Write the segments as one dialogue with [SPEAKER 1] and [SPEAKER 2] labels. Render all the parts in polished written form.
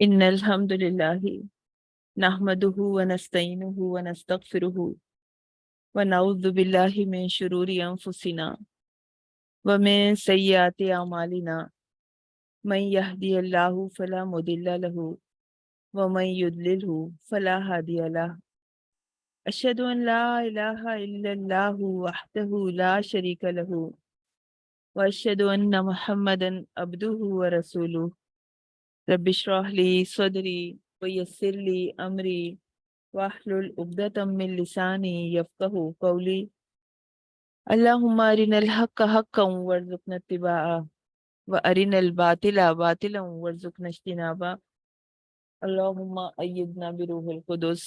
[SPEAKER 1] إن الحمد لله نحمده ونستعينه ونستغفره ونعوذ بالله من شرور أنفسنا ومن سيئات أعمالنا من يهدي الله فلا مضل له ومن يضلله فلا هادي له أشهد أن لا إله إلا الله وحده لا شريك له وأشهد أن محمدا عبده ورسوله رب اشرح لي صدري ويسر لي أمري واحلل عقدة من لساني يفقه قولي اللهم أرنا الحق حقا وارزقنا اتباعه وأرنا الباطل باطلا وارزقنا اجتنابه اللهم أيدنا بروح القدس۔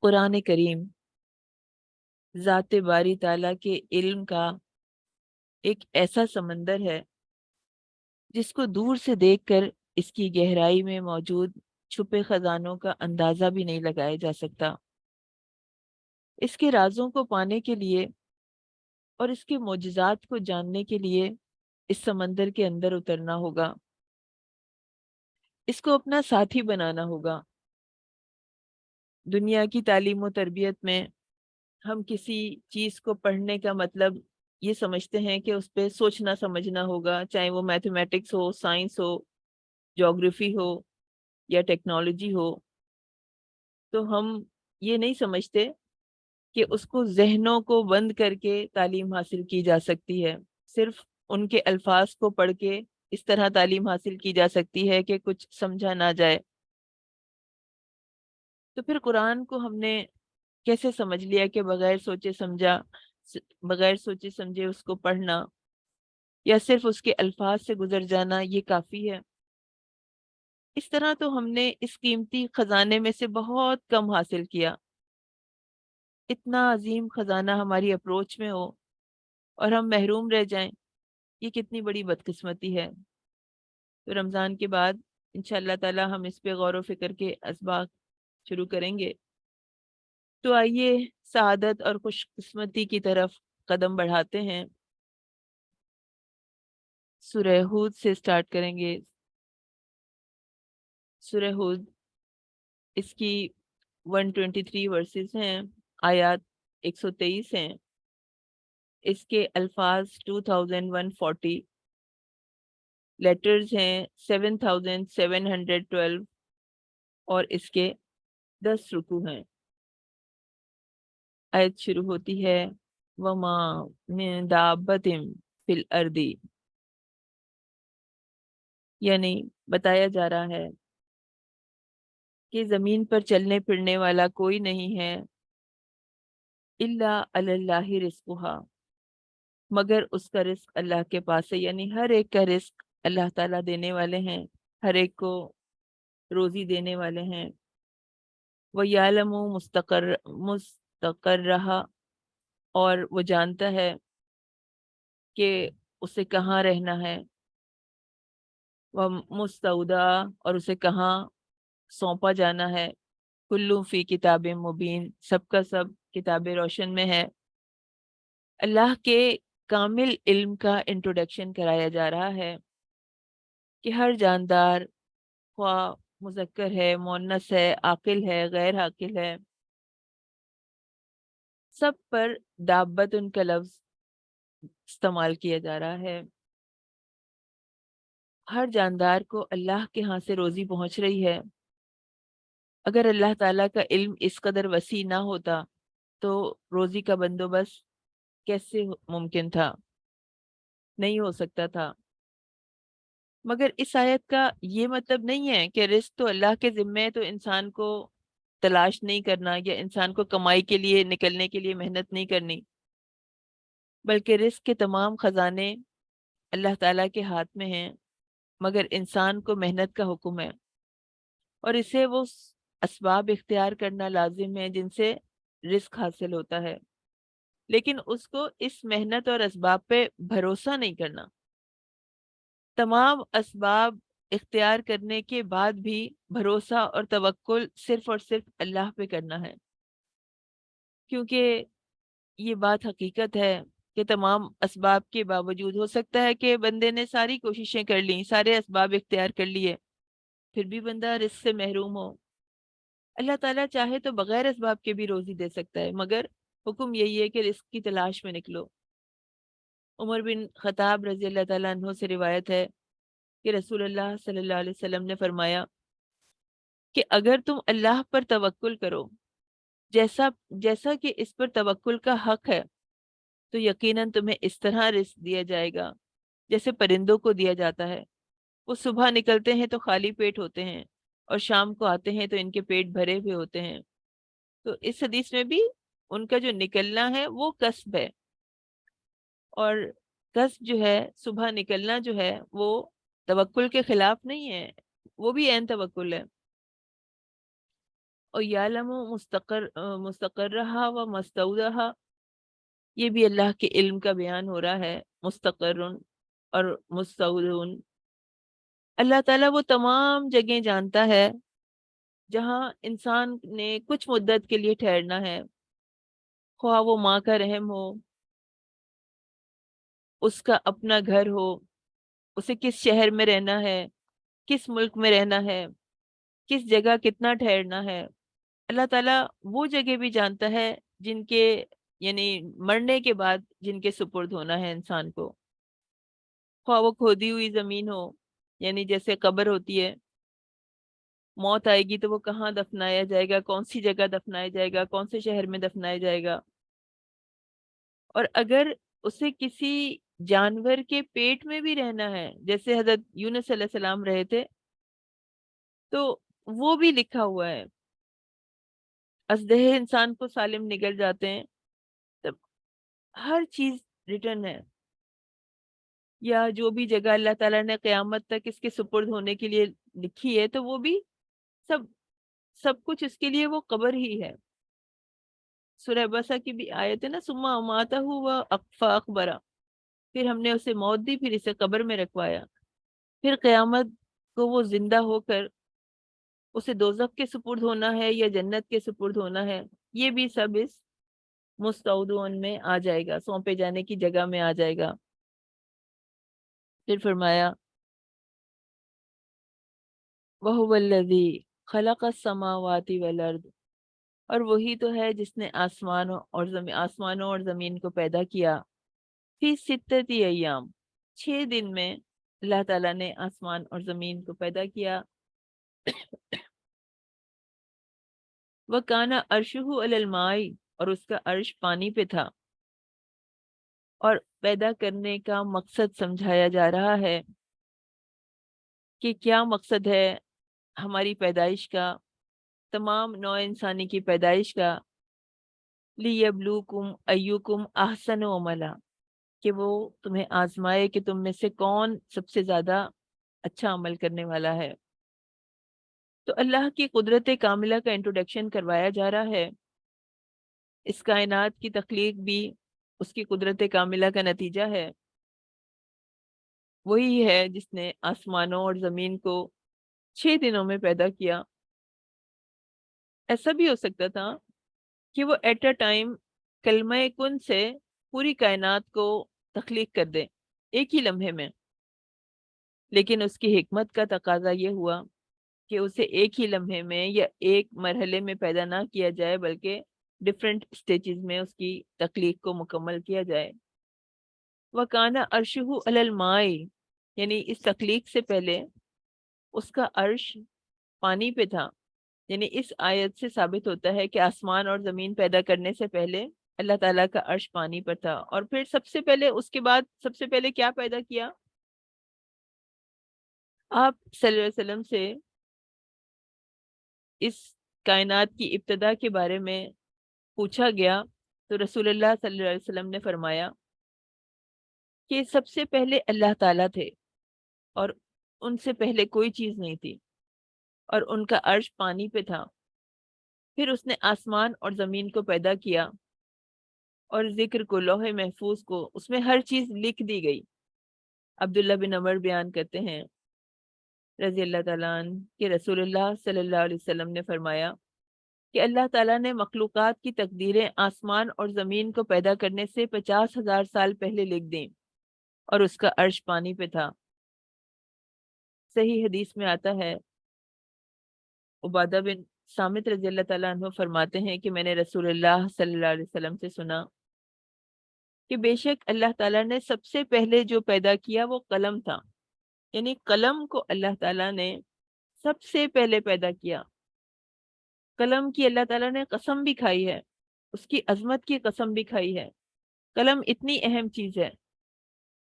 [SPEAKER 1] قرآن کریم ذات باری تعالیٰ کے علم کا ایک ایسا سمندر ہے جس کو دور سے دیکھ کر اس کی گہرائی میں موجود چھپے خزانوں کا اندازہ بھی نہیں لگایا جا سکتا۔ اس کے رازوں کو پانے کے لیے اور اس کے معجزات کو جاننے کے لیے اس سمندر کے اندر اترنا ہوگا، اس کو اپنا ساتھی بنانا ہوگا۔ دنیا کی تعلیم و تربیت میں ہم کسی چیز کو پڑھنے کا مطلب یہ سمجھتے ہیں کہ اس پہ سوچنا سمجھنا ہوگا، چاہے وہ میتھمیٹکس ہو، سائنس ہو، جغرافی ہو یا ٹیکنالوجی ہو۔ تو ہم یہ نہیں سمجھتے کہ اس کو ذہنوں کو بند کر کے تعلیم حاصل کی جا سکتی ہے، صرف ان کے الفاظ کو پڑھ کے اس طرح تعلیم حاصل کی جا سکتی ہے کہ کچھ سمجھا نہ جائے۔ تو پھر قرآن کو ہم نے کیسے سمجھ لیا کہ بغیر سوچے سمجھے اس کو پڑھنا یا صرف اس کے الفاظ سے گزر جانا یہ کافی ہے؟ اس طرح تو ہم نے اس قیمتی خزانے میں سے بہت کم حاصل کیا۔ اتنا عظیم خزانہ ہماری اپروچ میں ہو اور ہم محروم رہ جائیں، یہ کتنی بڑی بدقسمتی ہے۔ تو رمضان کے بعد انشاءاللہ تعالی ہم اس پہ غور و فکر کے اسباق شروع کریں گے۔ تو آئیے سعادت اور خوش قسمتی کی طرف قدم بڑھاتے ہیں۔ سورہ ہود سے سٹارٹ کریں گے۔ سورہ ہود، اس کی 123 ورسز ہیں، آیات 123 ہیں۔ اس کے الفاظ 2140، لیٹرز ہیں 7712 اور اس کے 10 رکوع ہیں۔ آیت شروع ہوتی ہے وَمَا مِن دَابَّةٍ فِی الْأَرْضِ، یعنی بتایا جا رہا ہے کہ زمین پر چلنے پھرنے والا کوئی نہیں ہے الا علی اللہ رزقها، مگر اس کا رزق اللہ کے پاس ہے، یعنی ہر ایک کا رزق اللہ تعالیٰ دینے والے ہیں، ہر ایک کو روزی دینے والے ہیں۔ وَيَعْلَمُ مُسْتَقَرَّهَا، اور وہ جانتا ہے کہ اسے کہاں رہنا ہے، وَمُسْتَوْدَعَهَا، اور اسے کہاں سونپا جانا ہے۔ کلو فی کتاب مبین، سب کا سب کتاب روشن میں ہے۔ اللہ کے کامل علم کا انٹروڈکشن کرایا جا رہا ہے کہ ہر جاندار، خواہ مذکر ہے، مؤنث ہے، عاقل ہے، غیر عاقل ہے، سب پر دابتن کا لفظ استعمال کیا جا رہا ہے۔ ہر جاندار کو اللہ کے ہاں سے روزی پہنچ رہی ہے۔ اگر اللہ تعالیٰ کا علم اس قدر وسیع نہ ہوتا تو روزی کا بندوبست کیسے ممکن تھا؟ نہیں ہو سکتا تھا۔ مگر اس آیت کا یہ مطلب نہیں ہے کہ رزق تو اللہ کے ذمہ ہے تو انسان کو تلاش نہیں کرنا یا انسان کو کمائی کے لیے نکلنے کے لیے محنت نہیں کرنی، بلکہ رزق کے تمام خزانے اللہ تعالیٰ کے ہاتھ میں ہیں، مگر انسان کو محنت کا حکم ہے اور اسے وہ اسباب اختیار کرنا لازم ہے جن سے رزق حاصل ہوتا ہے، لیکن اس کو اس محنت اور اسباب پہ بھروسہ نہیں کرنا۔ تمام اسباب اختیار کرنے کے بعد بھی بھروسہ اور توکل صرف اور صرف اللہ پہ کرنا ہے، کیونکہ یہ بات حقیقت ہے کہ تمام اسباب کے باوجود ہو سکتا ہے کہ بندے نے ساری کوششیں کر لیں، سارے اسباب اختیار کر لیے، پھر بھی بندہ رزق سے محروم ہو۔ اللہ تعالیٰ چاہے تو بغیر اسباب کے بھی روزی دے سکتا ہے، مگر حکم یہی ہے کہ رزق کی تلاش میں نکلو۔ عمر بن خطاب رضی اللہ تعالیٰ عنہ سے روایت ہے کہ رسول اللہ صلی اللہ علیہ وسلم نے فرمایا کہ اگر تم اللہ پر توکل کرو جیسا جیسا کہ اس پر توکل کا حق ہے، تو یقیناً تمہیں اس طرح رزق دیا جائے گا جیسے پرندوں کو دیا جاتا ہے۔ وہ صبح نکلتے ہیں تو خالی پیٹ ہوتے ہیں، اور شام کو آتے ہیں تو ان کے پیٹ بھرے ہوئے ہوتے ہیں۔ تو اس حدیث میں بھی ان کا جو نکلنا ہے وہ کسب ہے، اور کسب جو ہے، صبح نکلنا جو ہے، وہ توکل کے خلاف نہیں ہے، وہ بھی عین توکل ہے۔ اور یعلم مستقرہا و مستودعہا، یہ بھی اللہ کے علم کا بیان ہو رہا ہے۔ مستقر اور مستودع، اللہ تعالیٰ وہ تمام جگہیں جانتا ہے جہاں انسان نے کچھ مدت کے لیے ٹھہرنا ہے، خواہ وہ ماں کا رحم ہو، اس کا اپنا گھر ہو، اسے کس شہر میں رہنا ہے، کس ملک میں رہنا ہے، کس جگہ کتنا ٹھہرنا ہے۔ اللہ تعالیٰ وہ جگہ بھی جانتا ہے جن کے، یعنی مرنے کے بعد جن کے سپرد ہونا ہے انسان کو، خواہ وہ کھودی ہوئی زمین ہو، یعنی جیسے قبر ہوتی ہے، موت آئے گی تو وہ کہاں دفنایا جائے گا، کون سی جگہ دفنایا جائے گا، کون سے شہر میں دفنایا جائے گا۔ اور اگر اسے کسی جانور کے پیٹ میں بھی رہنا ہے، جیسے حضرت یونس علیہ السلام رہے تھے، تو وہ بھی لکھا ہوا ہے۔ ازدہ انسان کو سالم نگل جاتے ہیں، تب ہر چیز ریٹرن ہے، یا جو بھی جگہ اللہ تعالیٰ نے قیامت تک اس کے سپرد ہونے کے لیے لکھی ہے، تو وہ بھی سب سب کچھ اس کے لیے وہ قبر ہی ہے۔ سورہ بسا کی بھی آیت ہے نا، ثم اماتہ فاقبرہ، پھر ہم نے اسے موت دی، پھر اسے قبر میں رکھوایا، پھر قیامت کو وہ زندہ ہو کر اسے دوزخ کے سپرد ہونا ہے یا جنت کے سپرد ہونا ہے، یہ بھی سب اس مستودعن میں آ جائے گا، سونپے جانے کی جگہ میں آ جائے گا۔ پھر فرمایا وَهُوَ الَّذِي خَلَقَ السَّمَاوَاتِ وَالْأَرْضِ، اور وہی تو ہے جس نے آسمانوں اور زمین کو پیدا کیا، فی ستتی ایام، 6 دن میں اللہ تعالیٰ نے آسمان اور زمین کو پیدا کیا۔ وَكَانَ عَرْشُهُ عَلَى الْمَاءِ، اور اس کا عرش پانی پہ تھا۔ اور پیدا کرنے کا مقصد سمجھایا جا رہا ہے کہ کیا مقصد ہے ہماری پیدائش کا، تمام نوع انسانی کی پیدائش کا، لِيَبْلُوكُمْ أَيُّكُمْ أَحْسَنُ عَمَلًا، کہ وہ تمہیں آزمائے کہ تم میں سے کون سب سے زیادہ اچھا عمل کرنے والا ہے۔ تو اللہ کی قدرت کاملہ کا انٹروڈکشن کروایا جا رہا ہے۔ اس کائنات کی تخلیق بھی اس کی قدرت کاملہ کا نتیجہ ہے۔ وہی ہے جس نے آسمانوں اور زمین کو 6 دنوں میں پیدا کیا۔ ایسا بھی ہو سکتا تھا کہ وہ ایٹ اے ٹائم کلمہ کن سے پوری کائنات کو تخلیق کر دے ایک ہی لمحے میں، لیکن اس کی حکمت کا تقاضا یہ ہوا کہ اسے ایک ہی لمحے میں یا ایک مرحلے میں پیدا نہ کیا جائے، بلکہ ڈفرینٹ سٹیجز میں اس کی تخلیق کو مکمل کیا جائے۔ وَكَانَ عَرْشُهُ عَلَى الْمَاءِ، یعنی اس تخلیق سے پہلے اس کا عرش پانی پہ تھا۔ یعنی اس آیت سے ثابت ہوتا ہے کہ آسمان اور زمین پیدا کرنے سے پہلے اللہ تعالیٰ کا عرش پانی پر تھا، اور پھر سب سے پہلے اس کے بعد سب سے پہلے کیا پیدا کیا؟ آپ صلی اللہ علیہ وسلم سے اس کائنات کی ابتدا کے بارے میں پوچھا گیا، تو رسول اللہ صلی اللہ علیہ وسلم نے فرمایا کہ سب سے پہلے اللہ تعالیٰ تھے، اور ان سے پہلے کوئی چیز نہیں تھی، اور ان کا عرش پانی پہ تھا۔ پھر اس نے آسمان اور زمین کو پیدا کیا، اور ذکر کو، لوح محفوظ کو، اس میں ہر چیز لکھ دی گئی۔ عبداللہ بن عمر بیان کرتے ہیں رضی اللہ تعالیٰ عنہ کہ رسول اللہ صلی اللہ علیہ وسلم نے فرمایا کہ اللہ تعالیٰ نے مخلوقات کی تقدیریں آسمان اور زمین کو پیدا کرنے سے 50,000 سال پہلے لکھ دیں، اور اس کا عرش پانی پہ تھا۔ صحیح حدیث میں آتا ہے، عبادہ بن صامت رضی اللہ تعالیٰ عنہ فرماتے ہیں کہ میں نے رسول اللہ صلی اللہ علیہ وسلم سے سنا کہ بے شک اللہ تعالیٰ نے سب سے پہلے جو پیدا کیا وہ قلم تھا، یعنی قلم کو اللہ تعالیٰ نے سب سے پہلے پیدا کیا۔ قلم کی اللہ تعالیٰ نے قسم بھی کھائی ہے، اس کی عظمت کی قسم بھی کھائی ہے۔ قلم اتنی اہم چیز ہے،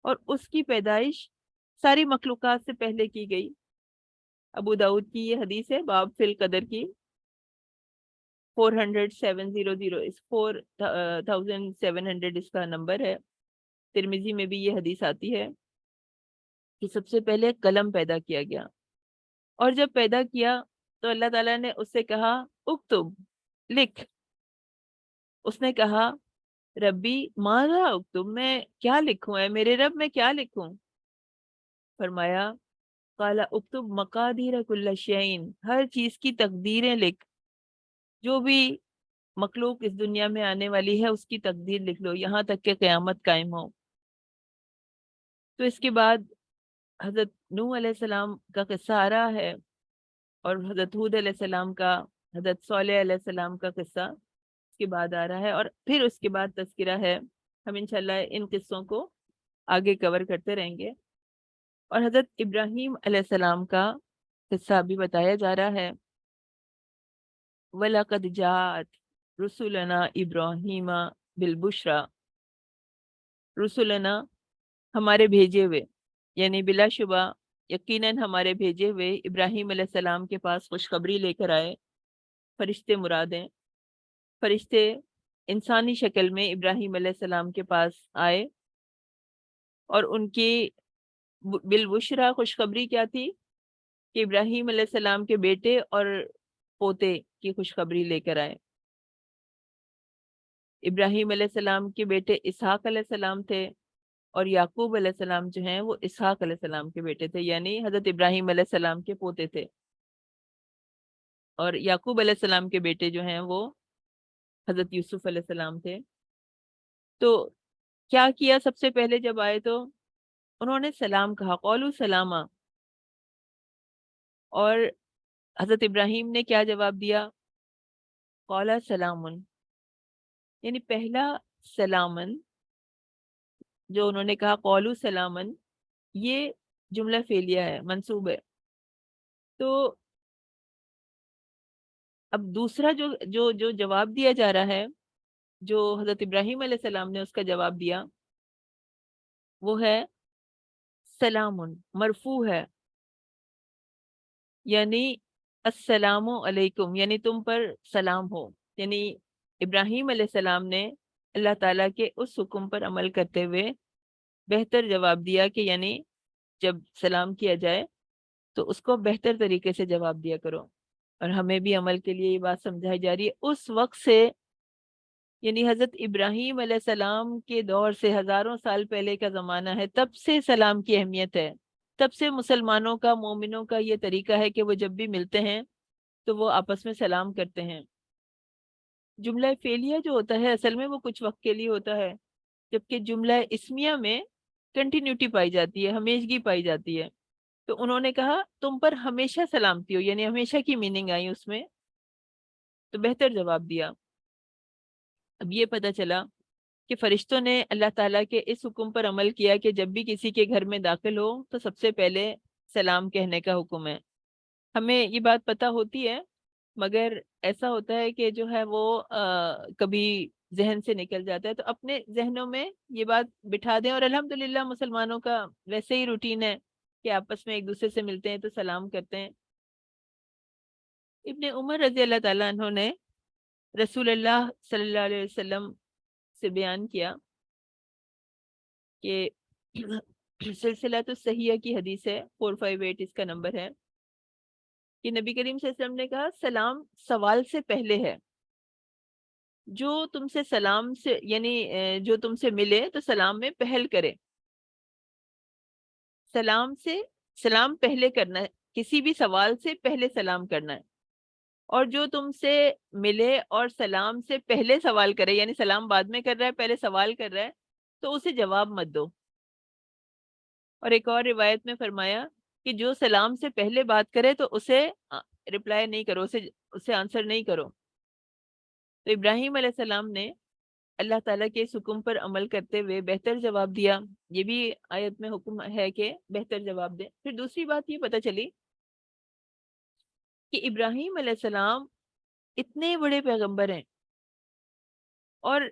[SPEAKER 1] اور اس کی پیدائش ساری مخلوقات سے پہلے کی گئی۔ ابو داؤد کی یہ حدیث ہے، باب فی القدر کی، 40700، 4700 اس کا نمبر ہے۔ ترمذی میں بھی یہ حدیث آتی ہے کہ سب سے پہلے قلم پیدا کیا گیا، اور جب پیدا کیا تو اللہ تعالیٰ نے اس سے کہا اکتب، لکھ۔ اس نے کہا ربی ماذا اکتب، میں کیا لکھوں، اے میرے رب میں کیا لکھوں؟ فرمایا قال اکتب مقادیر کل شیء، ہر چیز کی تقدیریں لکھ، جو بھی مخلوق اس دنیا میں آنے والی ہے اس کی تقدیر لکھ لو، یہاں تک کہ قیامت قائم ہو۔ تو اس کے بعد حضرت نوح علیہ السلام کا قصہ آ رہا ہے، اور حضرت ہود علیہ السلام کا، حضرت صالح علیہ السلام کا قصہ اس کے بعد آ رہا ہے، اور پھر اس کے بعد تذکرہ ہے۔ ہم انشاءاللہ ان قصوں کو آگے کور کرتے رہیں گے۔ اور حضرت ابراہیم علیہ السلام کا قصہ بھی بتایا جا رہا ہے، وَلَقَدْ جَاءَتْ رُسُلُنَا إِبْرَاهِيمَ بِالْبُشْرَى، رسولنا ہمارے بھیجے ہوئے، یعنی بلا شبہ یقیناً ہمارے بھیجے ہوئے ابراہیم علیہ السلام کے پاس خوشخبری لے کر آئے۔ فرشتے مراد ہیں، فرشتے انسانی شکل میں ابراہیم علیہ السلام کے پاس آئے، اور ان کی بالبشرا خوشخبری کیا تھی کہ ابراہیم علیہ السلام کے بیٹے اور پوتے کی خوشخبری لے کر آئے۔ ابراہیم علیہ السلام کے بیٹے اسحاق علیہ السلام تھے، اور یعقوب علیہ السلام جو ہیں وہ اسحاق علیہ السلام کے بیٹے تھے، یعنی حضرت ابراہیم علیہ السلام کے پوتے تھے، اور یعقوب علیہ السلام کے بیٹے جو ہیں وہ حضرت یوسف علیہ السلام تھے۔ تو کیا کیا سب سے پہلے جب آئے تو انہوں نے سلام کہا، قولوا سلاما، اور حضرت ابراہیم نے کیا جواب دیا؟ قولا سلامن، یعنی پہلا سلامن جو انہوں نے کہا، قولوا سلامن، یہ جملہ فعلیہ ہے، منصوب ہے۔ تو اب دوسرا جو جواب دیا جا رہا ہے، جو حضرت ابراہیم علیہ السلام نے اس کا جواب دیا، وہ ہے سلامن، مرفوع ہے، یعنی السلام علیکم، یعنی تم پر سلام ہو۔ یعنی ابراہیم علیہ السلام نے اللہ تعالیٰ کے اس حکم پر عمل کرتے ہوئے بہتر جواب دیا کہ یعنی جب سلام کیا جائے تو اس کو بہتر طریقے سے جواب دیا کرو۔ اور ہمیں بھی عمل کے لیے یہ بات سمجھائی جا رہی ہے۔ اس وقت سے، یعنی حضرت ابراہیم علیہ السلام کے دور سے ہزاروں سال پہلے کا زمانہ ہے، تب سے سلام کی اہمیت ہے، تب سے مسلمانوں کا، مومنوں کا یہ طریقہ ہے کہ وہ جب بھی ملتے ہیں تو وہ آپس میں سلام کرتے ہیں۔ جملہ فعلیہ جو ہوتا ہے اصل میں وہ کچھ وقت کے لیے ہوتا ہے، جبکہ جملہ اسمیہ میں کنٹینیوٹی پائی جاتی ہے، ہمیشگی پائی جاتی ہے۔ تو انہوں نے کہا تم پر ہمیشہ سلامتی ہو، یعنی ہمیشہ کی میننگ آئی اس میں، تو بہتر جواب دیا۔ اب یہ پتہ چلا کہ فرشتوں نے اللہ تعالیٰ کے اس حکم پر عمل کیا کہ جب بھی کسی کے گھر میں داخل ہو تو سب سے پہلے سلام کہنے کا حکم ہے۔ ہمیں یہ بات پتہ ہوتی ہے، مگر ایسا ہوتا ہے کہ جو ہے وہ کبھی ذہن سے نکل جاتا ہے، تو اپنے ذہنوں میں یہ بات بٹھا دیں۔ اور الحمدللہ مسلمانوں کا ویسے ہی روٹین ہے کہ آپس میں ایک دوسرے سے ملتے ہیں تو سلام کرتے ہیں۔ ابن عمر رضی اللہ تعالیٰ عنہ نے رسول اللہ صلی اللہ علیہ وسلم سے بیان کیا کہ سلسلہ تو صحیحہ کی حدیث ہے، 458 اس کا نمبر ہے، کہ نبی کریم صلی اللہ علیہ وسلم نے کہا سلام سوال سے پہلے ہے۔ جو تم سے سلام سے، یعنی جو تم سے ملے تو سلام میں پہل کرے، سلام سے، سلام پہلے کرنا ہے، کسی بھی سوال سے پہلے سلام کرنا ہے۔ اور جو تم سے ملے اور سلام سے پہلے سوال کرے، یعنی سلام بعد میں کر رہا ہے، پہلے سوال کر رہا ہے، تو اسے جواب مت دو۔ اور ایک اور روایت میں فرمایا کہ جو سلام سے پہلے بات کرے تو اسے رپلائی نہیں کرو، اسے آنسر نہیں کرو۔ تو ابراہیم علیہ السلام نے اللہ تعالیٰ کے اس حکم پر عمل کرتے ہوئے بہتر جواب دیا۔ یہ بھی آیت میں حکم ہے کہ بہتر جواب دیں۔ پھر دوسری بات یہ پتہ چلی کہ ابراہیم علیہ السلام اتنے بڑے پیغمبر ہیں، اور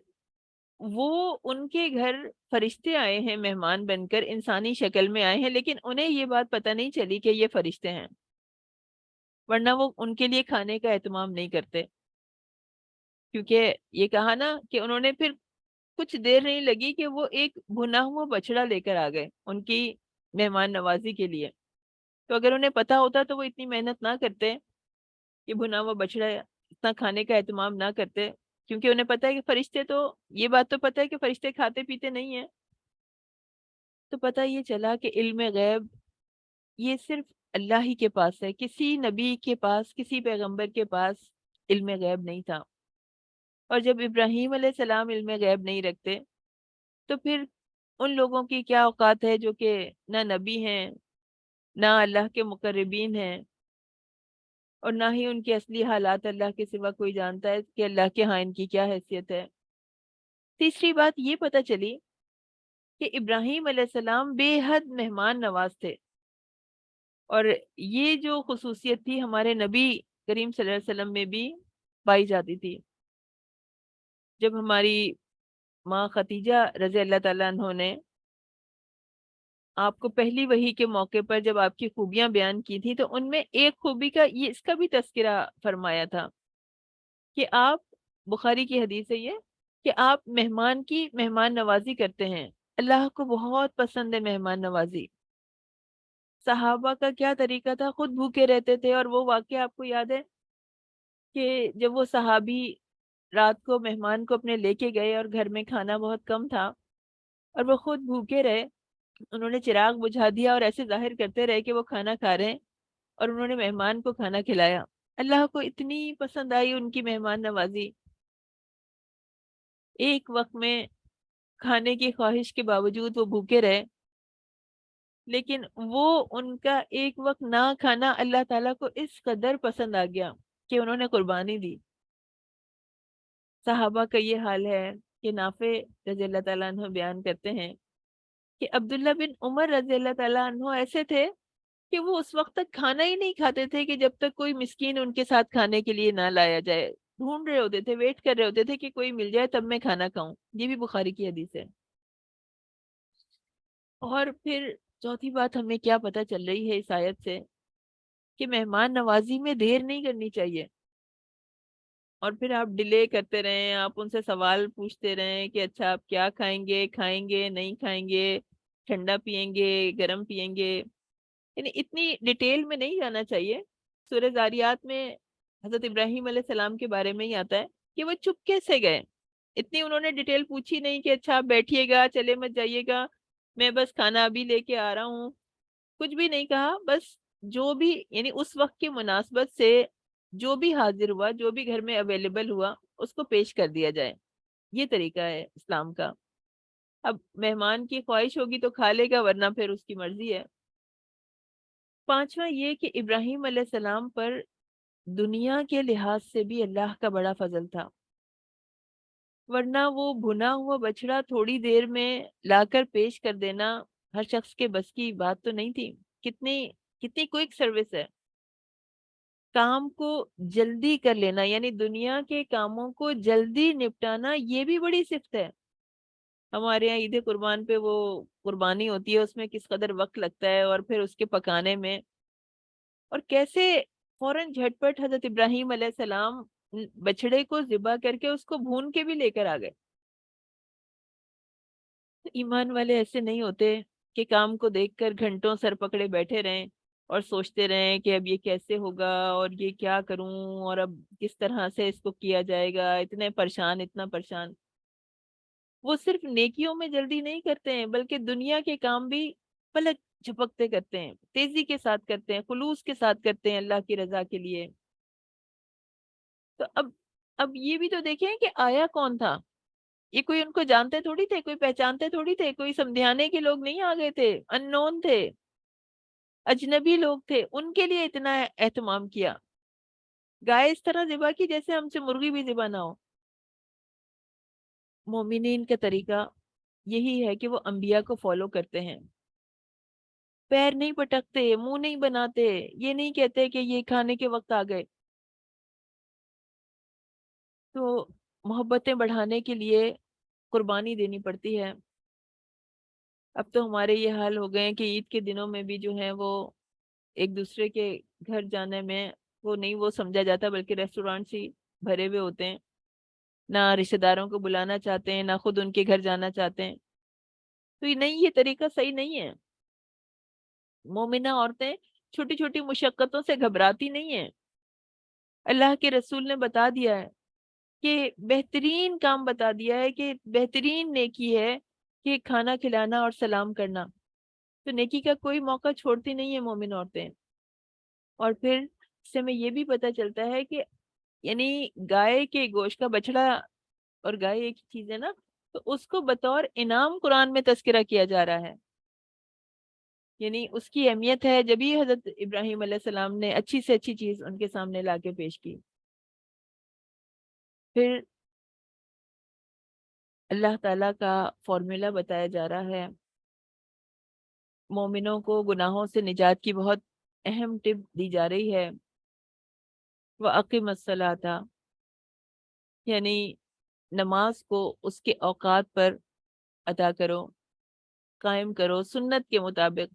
[SPEAKER 1] وہ ان کے گھر فرشتے آئے ہیں مہمان بن کر، انسانی شکل میں آئے ہیں، لیکن انہیں یہ بات پتہ نہیں چلی کہ یہ فرشتے ہیں، ورنہ وہ ان کے لیے کھانے کا اہتمام نہیں کرتے۔ کیونکہ یہ کہا نا کہ انہوں نے پھر کچھ دیر نہیں لگی کہ وہ ایک بھنا ہوا بچڑا لے کر آ گئے ان کی مہمان نوازی کے لیے۔ تو اگر انہیں پتا ہوتا تو وہ اتنی محنت نہ کرتے کہ بھنا ہوا بچڑا اتنا کھانے کا اہتمام نہ کرتے، کیونکہ انہیں پتا ہے کہ فرشتے تو، یہ بات تو پتا ہے کہ فرشتے کھاتے پیتے نہیں ہیں۔ تو پتہ یہ چلا کہ علم غیب یہ صرف اللہ ہی کے پاس ہے، کسی نبی کے پاس، کسی پیغمبر کے پاس علم غیب نہیں تھا۔ اور جب ابراہیم علیہ السلام علم غیب نہیں رکھتے تو پھر ان لوگوں کی کیا اوقات ہے جو کہ نہ نبی ہیں، نہ اللہ کے مقربین ہیں، اور نہ ہی ان کے اصلی حالات اللہ کے سوا کوئی جانتا ہے کہ اللہ کے ہاں ان کی کیا حیثیت ہے۔ تیسری بات یہ پتہ چلی کہ ابراہیم علیہ السلام بے حد مہمان نواز تھے، اور یہ جو خصوصیت تھی ہمارے نبی کریم صلی اللہ علیہ وسلم میں بھی پائی جاتی تھی۔ جب ہماری ماں ختیجہ رضی اللہ تعالیٰ عنہ نے آپ کو پہلی وحی کے موقع پر جب آپ کی خوبیاں بیان کی تھی، تو ان میں ایک خوبی کا یہ، اس کا بھی تذکرہ فرمایا تھا کہ آپ، بخاری کی حدیث ہے یہ، کہ آپ مہمان کی مہمان نوازی کرتے ہیں۔ اللہ کو بہت پسند ہے مہمان نوازی۔ صحابہ کا کیا طریقہ تھا، خود بھوکے رہتے تھے، اور وہ واقعہ آپ کو یاد ہے کہ جب وہ صحابی رات کو مہمان کو اپنے لے کے گئے اور گھر میں کھانا بہت کم تھا اور وہ خود بھوکے رہے، انہوں نے چراغ بجھا دیا اور ایسے ظاہر کرتے رہے کہ وہ کھانا کھا رہے ہیں، اور انہوں نے مہمان کو کھانا کھلایا۔ اللہ کو اتنی پسند آئی ان کی مہمان نوازی۔ ایک وقت میں کھانے کی خواہش کے باوجود وہ بھوکے رہے، لیکن وہ ان کا ایک وقت نہ کھانا اللہ تعالیٰ کو اس قدر پسند آ گیا کہ انہوں نے قربانی دی۔ صحابہ کا یہ حال ہے کہ نافع رضی اللہ تعالیٰ عنہ بیان کرتے ہیں کہ عبداللہ بن عمر رضی اللہ تعالیٰ عنہ ایسے تھے کہ وہ اس وقت تک کھانا ہی نہیں کھاتے تھے کہ جب تک کوئی مسکین ان کے ساتھ کھانے کے لیے نہ لایا جائے۔ ڈھونڈ رہے ہوتے تھے، ویٹ کر رہے ہوتے تھے کہ کوئی مل جائے تب میں کھانا کھاؤں۔ یہ بھی بخاری کی حدیث ہے۔ اور پھر چوتھی بات ہمیں کیا پتہ چل رہی ہے اس آیت سے، کہ مہمان نوازی میں دیر نہیں کرنی چاہیے۔ اور پھر آپ ڈیلے کرتے رہیں، آپ ان سے سوال پوچھتے رہیں کہ اچھا آپ کیا کھائیں گے نہیں کھائیں گے، ٹھنڈا پیئیں گے گرم پیئیں گے، یعنی اتنی ڈیٹیل میں نہیں جانا چاہیے۔ سورہ زاریات میں حضرت ابراہیم علیہ السلام کے بارے میں ہی آتا ہے کہ وہ چپکے سے گئے، اتنی انہوں نے ڈیٹیل پوچھی نہیں کہ اچھا آپ بیٹھیے گا، چلے مت جائیے گا، میں بس کھانا ابھی لے کے آ رہا ہوں، کچھ بھی نہیں کہا۔ بس جو بھی، یعنی اس وقت کی مناسبت سے جو بھی حاضر ہوا، جو بھی گھر میں اویلیبل ہوا، اس کو پیش کر دیا جائے۔ یہ طریقہ ہے اسلام کا۔ اب مہمان کی خواہش ہوگی تو کھا لے گا، ورنہ پھر اس کی مرضی ہے۔ پانچواں یہ کہ ابراہیم علیہ السلام پر دنیا کے لحاظ سے بھی اللہ کا بڑا فضل تھا، ورنہ وہ بھنا ہوا بچڑا تھوڑی دیر میں لا کر پیش کر دینا ہر شخص کے بس کی بات تو نہیں تھی۔ کتنی کتنی کوئک سروس ہے، کام کو جلدی کر لینا، یعنی دنیا کے کاموں کو جلدی نپٹانا، یہ بھی بڑی صفت ہے۔ ہمارے یہاں عید قربان پہ وہ قربانی ہوتی ہے، اس میں کس قدر وقت لگتا ہے، اور پھر اس کے پکانے میں، اور کیسے فوراً جھٹ پٹ حضرت ابراہیم علیہ السلام بچڑے کو ذبح کر کے اس کو بھون کے بھی لے کر آ گئے۔ ایمان والے ایسے نہیں ہوتے کہ کام کو دیکھ کر گھنٹوں سر پکڑے بیٹھے رہیں اور سوچتے رہیں کہ اب یہ کیسے ہوگا اور یہ کیا کروں اور اب کس طرح سے اس کو کیا جائے گا، اتنے پریشان اتنا پریشان۔ وہ صرف نیکیوں میں جلدی نہیں کرتے ہیں، بلکہ دنیا کے کام بھی پلک جھپکتے کرتے ہیں، تیزی کے ساتھ کرتے ہیں، خلوص کے ساتھ کرتے ہیں اللہ کی رضا کے لیے۔ تو اب یہ بھی تو دیکھیں کہ آیا کون تھا. یہ کوئی ان کو جانتے تھوڑی تھے, کوئی پہچانتے تھوڑی تھے, کوئی سمجھانے کے لوگ نہیں آ گئے تھے, ان نون تھے, اجنبی لوگ تھے, ان کے لیے اتنا اہتمام کیا. گائے اس طرح ذبح کی جیسے ہم سے مرغی بھی ذبح نہ ہو. مومنین کا طریقہ یہی ہے کہ وہ انبیاء کو فالو کرتے ہیں. پیر نہیں پٹکتے, منہ نہیں بناتے, یہ نہیں کہتے کہ یہ کھانے کے وقت آ گئے. تو محبتیں بڑھانے کے لیے قربانی دینی پڑتی ہے. اب تو ہمارے یہ حال ہو گئے ہیں کہ عید کے دنوں میں بھی جو ہے وہ ایک دوسرے کے گھر جانے میں وہ نہیں وہ سمجھا جاتا, بلکہ ریسٹورانٹس ہی بھرے ہوئے ہوتے ہیں. نہ رشتہ داروں کو بلانا چاہتے ہیں, نہ خود ان کے گھر جانا چاہتے ہیں. تو یہ نہیں, یہ طریقہ صحیح نہیں ہے. مومنہ عورتیں چھوٹی چھوٹی مشقتوں سے گھبراتی نہیں ہیں. اللہ کے رسول نے بتا دیا ہے کہ بہترین کام بتا دیا ہے کہ بہترین نیکی ہے کہ کھانا کھلانا اور سلام کرنا. تو نیکی کا کوئی موقع چھوڑتی نہیں ہے مومن عورتیں. اور پھر اس سے ہمیں یہ بھی پتہ چلتا ہے کہ یعنی گائے کے گوشت کا بچڑا, اور گائے ایک چیز ہے نا, تو اس کو بطور انعام قرآن میں تذکرہ کیا جا رہا ہے. یعنی اس کی اہمیت ہے. جبھی حضرت ابراہیم علیہ السلام نے اچھی سے اچھی چیز ان کے سامنے لا کے پیش کی. پھر اللہ تعالیٰ کا فارمولا بتایا جا رہا ہے. مومنوں کو گناہوں سے نجات کی بہت اہم ٹپ دی جا رہی ہے. وَأَقِمَ الصَّلَاةَ, یعنی نماز کو اس کے اوقات پر ادا کرو, قائم کرو سنت کے مطابق.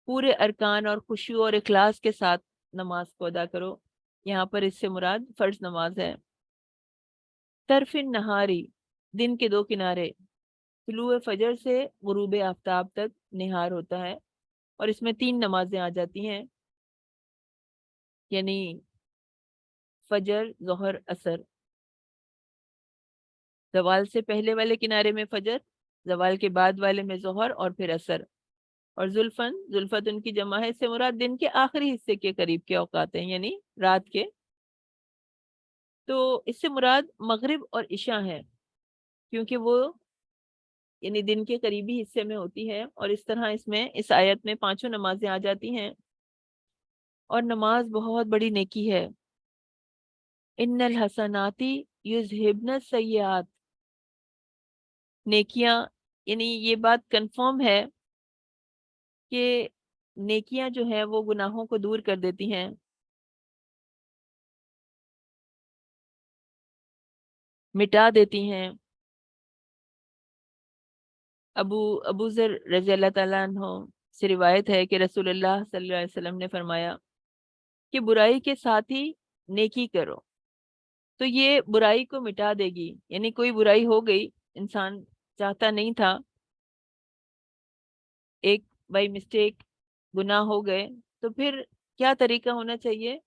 [SPEAKER 1] پورے ارکان اور خشوع اور اخلاص کے ساتھ نماز کو ادا کرو. یہاں پر اس سے مراد فرض نماز ہے. طرف النہاری, دن کے دو کنارے, طلوع فجر سے غروب آفتاب تک نہار ہوتا ہے. اور اس میں 3 نمازیں آ جاتی ہیں, یعنی فجر, ظہر, عصر. زوال سے پہلے والے کنارے میں فجر, زوال کے بعد والے میں ظہر, اور پھر عصر. اور زلفت ان کی جمع ہے, اس سے مراد دن کے آخری حصے کے قریب کے اوقات ہیں, یعنی رات کے. تو اس سے مراد مغرب اور عشاء ہے, کیونکہ وہ یعنی دن کے قریبی حصے میں ہوتی ہے. اور اس طرح اس میں اس آیت میں 5 نمازیں آ جاتی ہیں. اور نماز بہت بڑی نیکی ہے. ان الحسناتی یذہبن السیئات, نیکیاں, یعنی یہ بات کنفرم ہے کہ نیکیاں جو ہیں وہ گناہوں کو دور کر دیتی ہیں, مٹا دیتی ہیں. ابو ذر رضی اللہ تعالیٰ عنہ سے روایت ہے کہ رسول اللہ صلی اللہ علیہ وسلم نے فرمایا کہ برائی کے ساتھ ہی نیکی کرو, تو یہ برائی کو مٹا دے گی. یعنی کوئی برائی ہو گئی, انسان چاہتا نہیں تھا, ایک بائی مسٹیک گناہ ہو گئے, تو پھر کیا طریقہ ہونا چاہیے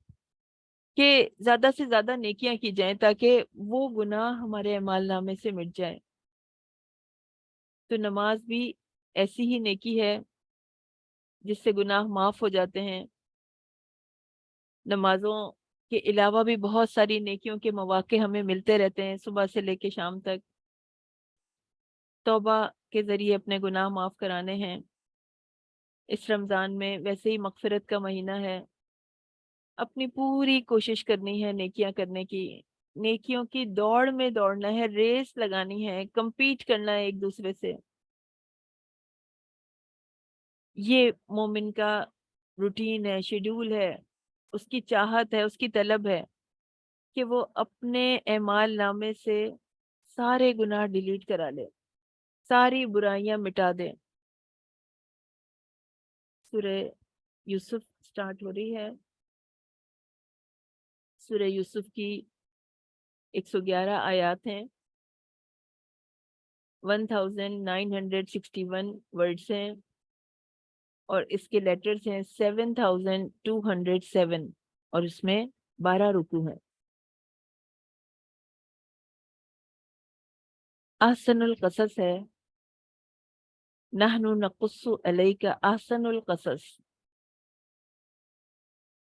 [SPEAKER 1] کہ زیادہ سے زیادہ نیکیاں کی جائیں تاکہ وہ گناہ ہمارے اعمال نامے سے مٹ جائے. تو نماز بھی ایسی ہی نیکی ہے جس سے گناہ معاف ہو جاتے ہیں. نمازوں کے علاوہ بھی بہت ساری نیکیوں کے مواقع ہمیں ملتے رہتے ہیں صبح سے لے کے شام تک. توبہ کے ذریعے اپنے گناہ معاف کرانے ہیں. اس رمضان میں ویسے ہی مغفرت کا مہینہ ہے, اپنی پوری کوشش کرنی ہے نیکیاں کرنے کی. نیکیوں کی دوڑ میں دوڑنا ہے, ریس لگانی ہے, کمپیٹ کرنا ہے ایک دوسرے سے. یہ مومن کا روٹین ہے, شیڈول ہے, اس کی چاہت ہے, اس کی طلب ہے کہ وہ اپنے اعمال نامے سے سارے گناہ ڈیلیٹ کرا لے, ساری برائیاں مٹا دے. سورہ یوسف سٹارٹ ہو رہی ہے. سورہ یوسف کی 111 آیات ہیں, 1961 ورڈز ہیں, اور اس کے لیٹرز ہیں 7207, اور اس میں 12 رکوع ہیں. احسن القصص ہے, نحن نقص علیک احسن القصص.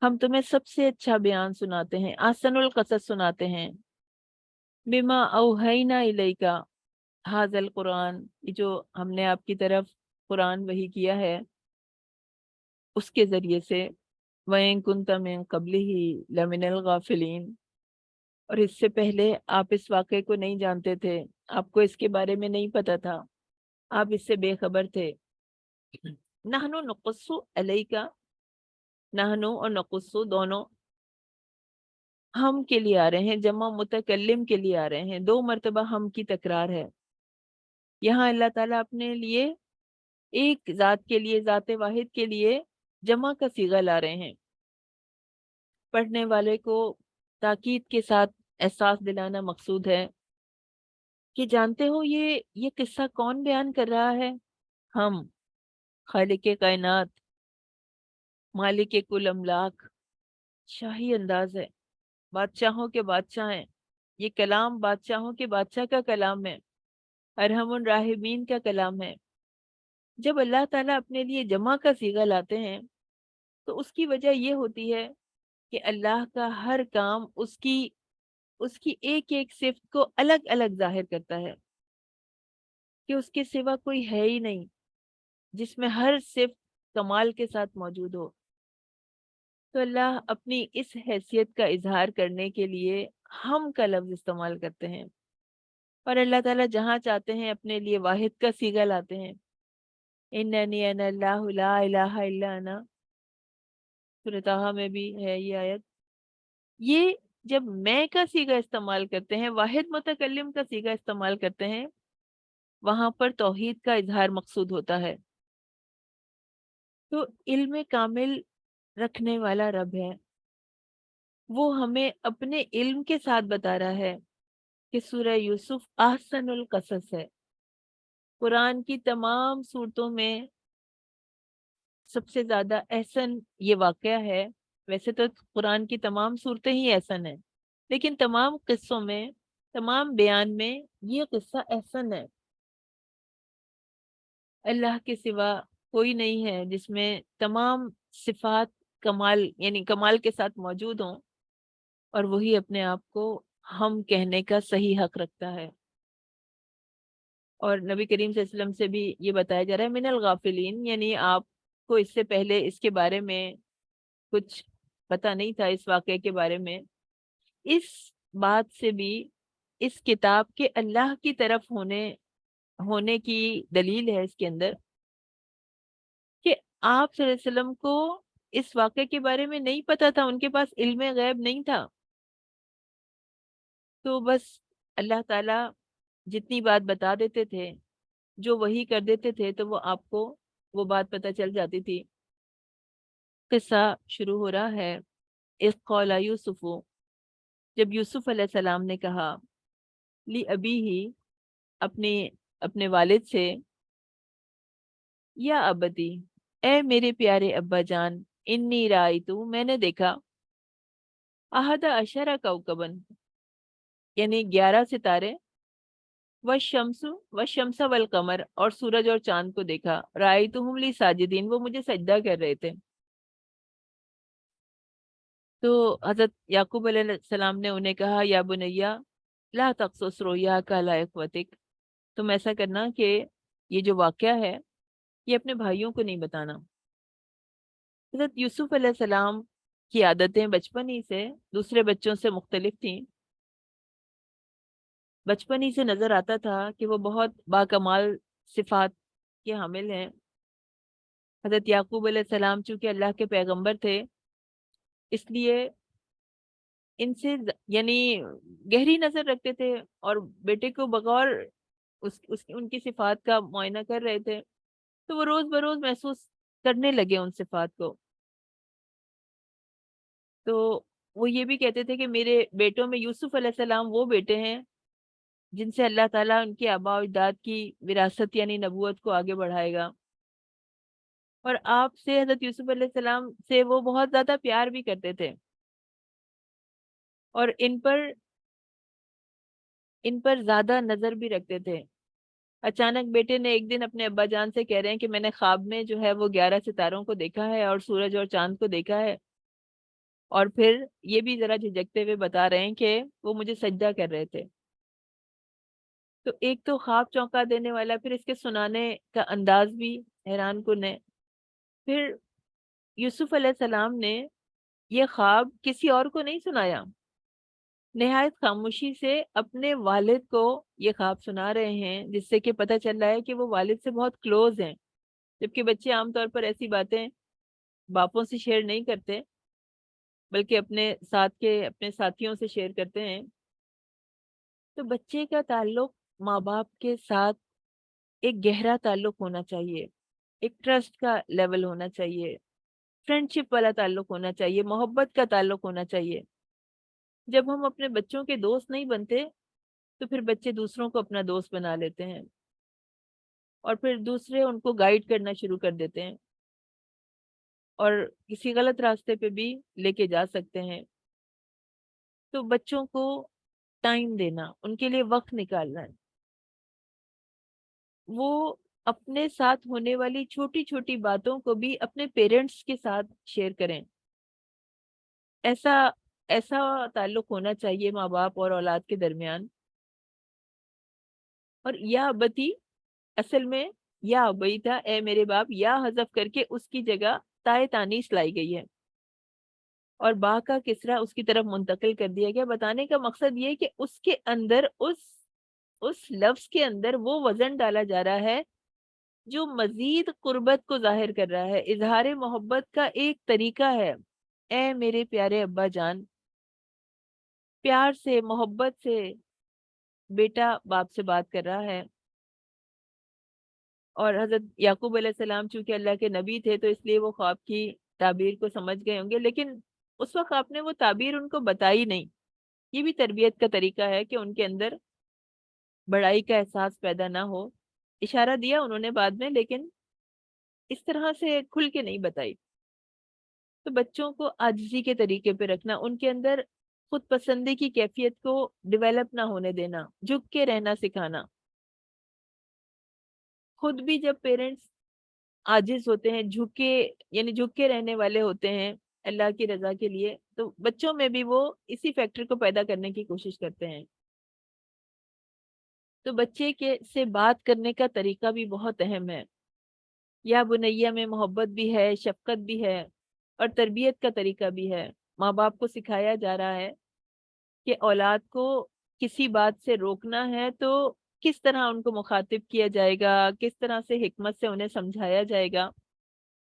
[SPEAKER 1] ہم تمہیں سب سے اچھا بیان سناتے ہیں، احسن القصص سناتے ہیں، بما اوحینا الیکا ھذا القرآن، جو ہم نے آپ کی طرف قرآن وحی کیا ہے اس کے ذریعے سے، وَإِن كُنتَ مِن قَبْلِهِ لَمِنَ الْغَافِلِينَ، اور اس سے پہلے آپ اس واقعے کو نہیں جانتے تھے، آپ کو اس کے بارے میں نہیں پتا تھا، آپ اس سے بے خبر تھے۔ نحنو نقص علیکا، نحنو اور نقص دونوں ہم کے لیے آ رہے ہیں، جمع متکلم کے لیے آ رہے ہیں، دو مرتبہ ہم کی تکرار ہے۔ یہاں اللہ تعالیٰ اپنے لیے ایک ذات کے لیے، ذات واحد کے لیے جمع کا صیغہ لا رہے ہیں، پڑھنے والے کو تاکید کے ساتھ احساس دلانا مقصود ہے کہ جانتے ہو یہ قصہ کون بیان کر رہا ہے؟ ہم، خالق کائنات، مالک کل املاک، شاہی انداز ہے، بادشاہوں کے بادشاہ ہیں، یہ کلام بادشاہوں کے بادشاہ کا کلام ہے، ارحم الراحمین کا کلام ہے۔ جب اللہ تعالیٰ اپنے لیے جمع کا صیغہ لاتے ہیں تو اس کی وجہ یہ ہوتی ہے کہ اللہ کا ہر کام اس کی ایک ایک صفت کو الگ الگ ظاہر کرتا ہے، کہ اس کے سوا کوئی ہے ہی نہیں جس میں ہر صفت کمال کے ساتھ موجود ہو۔ تو اللہ اپنی اس حیثیت کا اظہار کرنے کے لیے ہم کا لفظ استعمال کرتے ہیں، اور اللہ تعالیٰ جہاں چاہتے ہیں اپنے لیے واحد کا صیغہ لاتے ہیں۔ اننی انا اللہ لا الہ الا انا، سورۃ طٰہٰ میں بھی ہے یہ آیت۔ یہ جب میں کا صیغہ استعمال کرتے ہیں، واحد متکلم کا صیغہ استعمال کرتے ہیں، وہاں پر توحید کا اظہار مقصود ہوتا ہے۔ تو علم کامل رکھنے والا رب ہے، وہ ہمیں اپنے علم کے ساتھ بتا رہا ہے کہ سورہ یوسف احسن القصص ہے۔ قرآن کی تمام صورتوں میں سب سے زیادہ احسن یہ واقعہ ہے۔ ویسے تو قرآن کی تمام صورتیں ہی احسن ہیں، لیکن تمام قصوں میں، تمام بیان میں یہ قصہ احسن ہے۔ اللہ کے سوا کوئی نہیں ہے جس میں تمام صفات کمال، یعنی کمال کے ساتھ موجود ہوں، اور وہی اپنے آپ کو ہم کہنے کا صحیح حق رکھتا ہے۔ اور نبی کریم صلی اللہ علیہ وسلم سے بھی یہ بتایا جا رہا ہے من الغافلین، یعنی آپ کو اس سے پہلے اس کے بارے میں کچھ پتہ نہیں تھا، اس واقعے کے بارے میں۔ اس بات سے بھی اس کتاب کے اللہ کی طرف ہونے کی دلیل ہے اس کے اندر، کہ آپ صلی اللہ علیہ وسلم کو اس واقعے کے بارے میں نہیں پتا تھا، ان کے پاس علم غیب نہیں تھا۔ تو بس اللہ تعالیٰ جتنی بات بتا دیتے تھے، جو وحی کر دیتے تھے، تو وہ آپ کو وہ بات پتہ چل جاتی تھی۔ قصہ شروع ہو رہا ہے، اذ قال یوسف، جب یوسف علیہ السلام نے کہا، لی ابی ہی، اپنے والد سے، یا ابدی، اے میرے پیارے ابا جان، انی رائیتو، میں نے دیکھا، احد عشر کوکبن، یعنی 11 ستارے، والشمس والقمر، اور سورج اور چاند کو دیکھا، رائیتہم لی ساجدین، وہ مجھے سجدہ کر رہے تھے۔ تو حضرت یعقوب علیہ السلام نے انہیں کہا، یا بنیا لا تقصص رؤیاک علی اخوتک، تم ایسا کرنا کہ یہ جو واقعہ ہے یہ اپنے بھائیوں کو نہیں بتانا۔ حضرت یوسف علیہ السلام کی عادتیں بچپن ہی سے دوسرے بچوں سے مختلف تھیں۔ بچپن ہی سے نظر آتا تھا کہ وہ بہت باکمال صفات کے حامل ہیں۔ حضرت یعقوب علیہ السلام چونکہ اللہ کے پیغمبر تھے، اس لیے ان سے یعنی گہری نظر رکھتے تھے، اور بیٹے کو بغور ان کی صفات کا معائنہ کر رہے تھے، تو وہ روز بروز محسوس کرنے لگے ان صفات کو۔ تو وہ یہ بھی کہتے تھے کہ میرے بیٹوں میں یوسف علیہ السلام وہ بیٹے ہیں جن سے اللہ تعالیٰ ان کے آباء و اجداد کی وراثت یعنی نبوت کو آگے بڑھائے گا، اور آپ سے، حضرت یوسف علیہ السلام سے، وہ بہت زیادہ پیار بھی کرتے تھے، اور ان پر زیادہ نظر بھی رکھتے تھے۔ اچانک بیٹے نے ایک دن اپنے ابا جان سے کہہ رہے ہیں کہ میں نے خواب میں جو ہے وہ 11 ستاروں کو دیکھا ہے اور سورج اور چاند کو دیکھا ہے، اور پھر یہ بھی ذرا جھجکتے ہوئے بتا رہے ہیں کہ وہ مجھے سجدہ کر رہے تھے۔ تو ایک تو خواب چونکا دینے والا، پھر اس کے سنانے کا انداز بھی حیران کن ہے۔ پھر یوسف علیہ السلام نے یہ خواب کسی اور کو نہیں سنایا، نہایت خاموشی سے اپنے والد کو یہ خواب سنا رہے ہیں، جس سے کہ پتہ چل رہا ہے کہ وہ والد سے بہت کلوز ہیں، جبکہ بچے عام طور پر ایسی باتیں باپوں سے شیئر نہیں کرتے، بلکہ اپنے ساتھیوں سے شیئر کرتے ہیں۔ تو بچے کا تعلق ماں باپ کے ساتھ ایک گہرا تعلق ہونا چاہیے، ایک ٹرسٹ کا لیول ہونا چاہیے، فرینڈشپ والا تعلق ہونا چاہیے، محبت کا تعلق ہونا چاہیے۔ جب ہم اپنے بچوں کے دوست نہیں بنتے تو پھر بچے دوسروں کو اپنا دوست بنا لیتے ہیں، اور پھر دوسرے ان کو گائیڈ کرنا شروع کر دیتے ہیں اور کسی غلط راستے پہ بھی لے کے جا سکتے ہیں۔ تو بچوں کو ٹائم دینا، ان کے لیے وقت نکالنا ہے، وہ اپنے ساتھ ہونے والی چھوٹی چھوٹی باتوں کو بھی اپنے پیرنٹس کے ساتھ شیئر کریں۔ ایسا ایسا تعلق ہونا چاہیے ماں باپ اور اولاد کے درمیان۔ اور یا ابتی اصل میں یا ابئی تھا، اے میرے باپ، یا حذف کر کے اس کی جگہ تائے تانیث لائی گئی ہے، اور با کا کسرا اس کی طرف منتقل کر دیا گیا۔ بتانے کا مقصد یہ کہ اس کے اندر اس لفظ کے اندر وہ وزن ڈالا جا رہا ہے جو مزید قربت کو ظاہر کر رہا ہے، اظہار محبت کا ایک طریقہ ہے۔ اے میرے پیارے ابا جان، پیار سے، محبت سے بیٹا باپ سے بات کر رہا ہے۔ اور حضرت یعقوب علیہ السلام چونکہ اللہ کے نبی تھے تو اس لیے وہ خواب کی تعبیر کو سمجھ گئے ہوں گے، لیکن اس وقت آپ نے وہ تعبیر ان کو بتائی نہیں۔ یہ بھی تربیت کا طریقہ ہے کہ ان کے اندر بڑائی کا احساس پیدا نہ ہو۔ اشارہ دیا انہوں نے بعد میں، لیکن اس طرح سے کھل کے نہیں بتائی۔ تو بچوں کو عاجزی کے طریقے پہ رکھنا، ان کے اندر خود پسندی کی کیفیت کو ڈیولپ نہ ہونے دینا، جھک کے رہنا سکھانا۔ خود بھی جب پیرنٹس عاجز ہوتے ہیں، جھکے یعنی جھک کے رہنے والے ہوتے ہیں اللہ کی رضا کے لیے، تو بچوں میں بھی وہ اسی فیکٹر کو پیدا کرنے کی کوشش کرتے ہیں۔ تو بچے کے سے بات کرنے کا طریقہ بھی بہت اہم ہے۔ یا بنیہ میں محبت بھی ہے، شفقت بھی ہے، اور تربیت کا طریقہ بھی ہے۔ ماں باپ کو سکھایا جا رہا ہے کہ اولاد کو کسی بات سے روکنا ہے تو کس طرح ان کو مخاطب کیا جائے گا، کس طرح سے حکمت سے انہیں سمجھایا جائے گا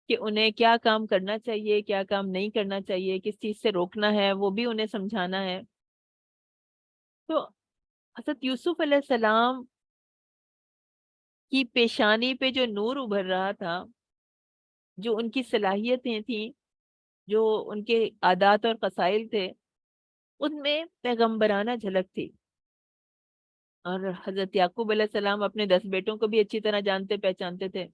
[SPEAKER 1] کہ انہیں کیا کام کرنا چاہیے، کیا کام نہیں کرنا چاہیے، کس چیز سے روکنا ہے، وہ بھی انہیں سمجھانا ہے۔ تو حضرت یوسف علیہ السلام کی پیشانی پہ جو نور ابھر رہا تھا، جو ان کی صلاحیتیں تھیں، جو ان کے عادات اور قصائل تھے، ان میں پیغمبرانہ جھلک تھی۔ اور حضرت یعقوب علیہ السلام اپنے 10 بیٹوں کو بھی اچھی طرح جانتے پہچانتے تھے۔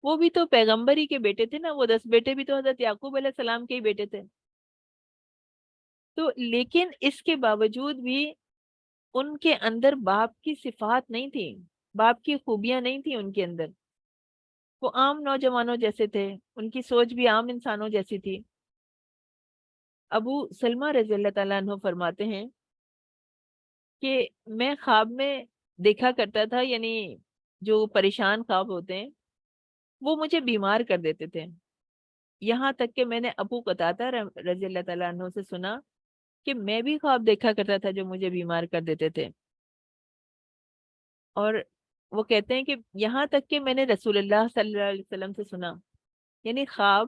[SPEAKER 1] وہ بھی تو پیغمبر ہی کے بیٹے تھے نا، وہ 10 بیٹے بھی تو حضرت یعقوب علیہ السلام کے ہی بیٹے تھے۔ تو لیکن اس کے باوجود بھی ان کے اندر باپ کی صفات نہیں تھی، باپ کی خوبیاں نہیں تھی ان کے اندر۔ وہ عام نوجوانوں جیسے تھے، ان کی سوچ بھی عام انسانوں جیسی تھی۔ ابو سلمہ رضی اللہ تعالیٰ عنہ فرماتے ہیں کہ میں خواب میں دیکھا کرتا تھا، یعنی جو پریشان خواب ہوتے ہیں وہ مجھے بیمار کر دیتے تھے۔ یہاں تک کہ میں نے ابو قتادہ رضی اللہ تعالیٰ عنہ سے سنا کہ میں بھی خواب دیکھا کرتا تھا جو مجھے بیمار کر دیتے تھے۔ اور وہ کہتے ہیں کہ یہاں تک کہ میں نے رسول اللہ صلی اللہ علیہ وسلم سے سنا، یعنی خواب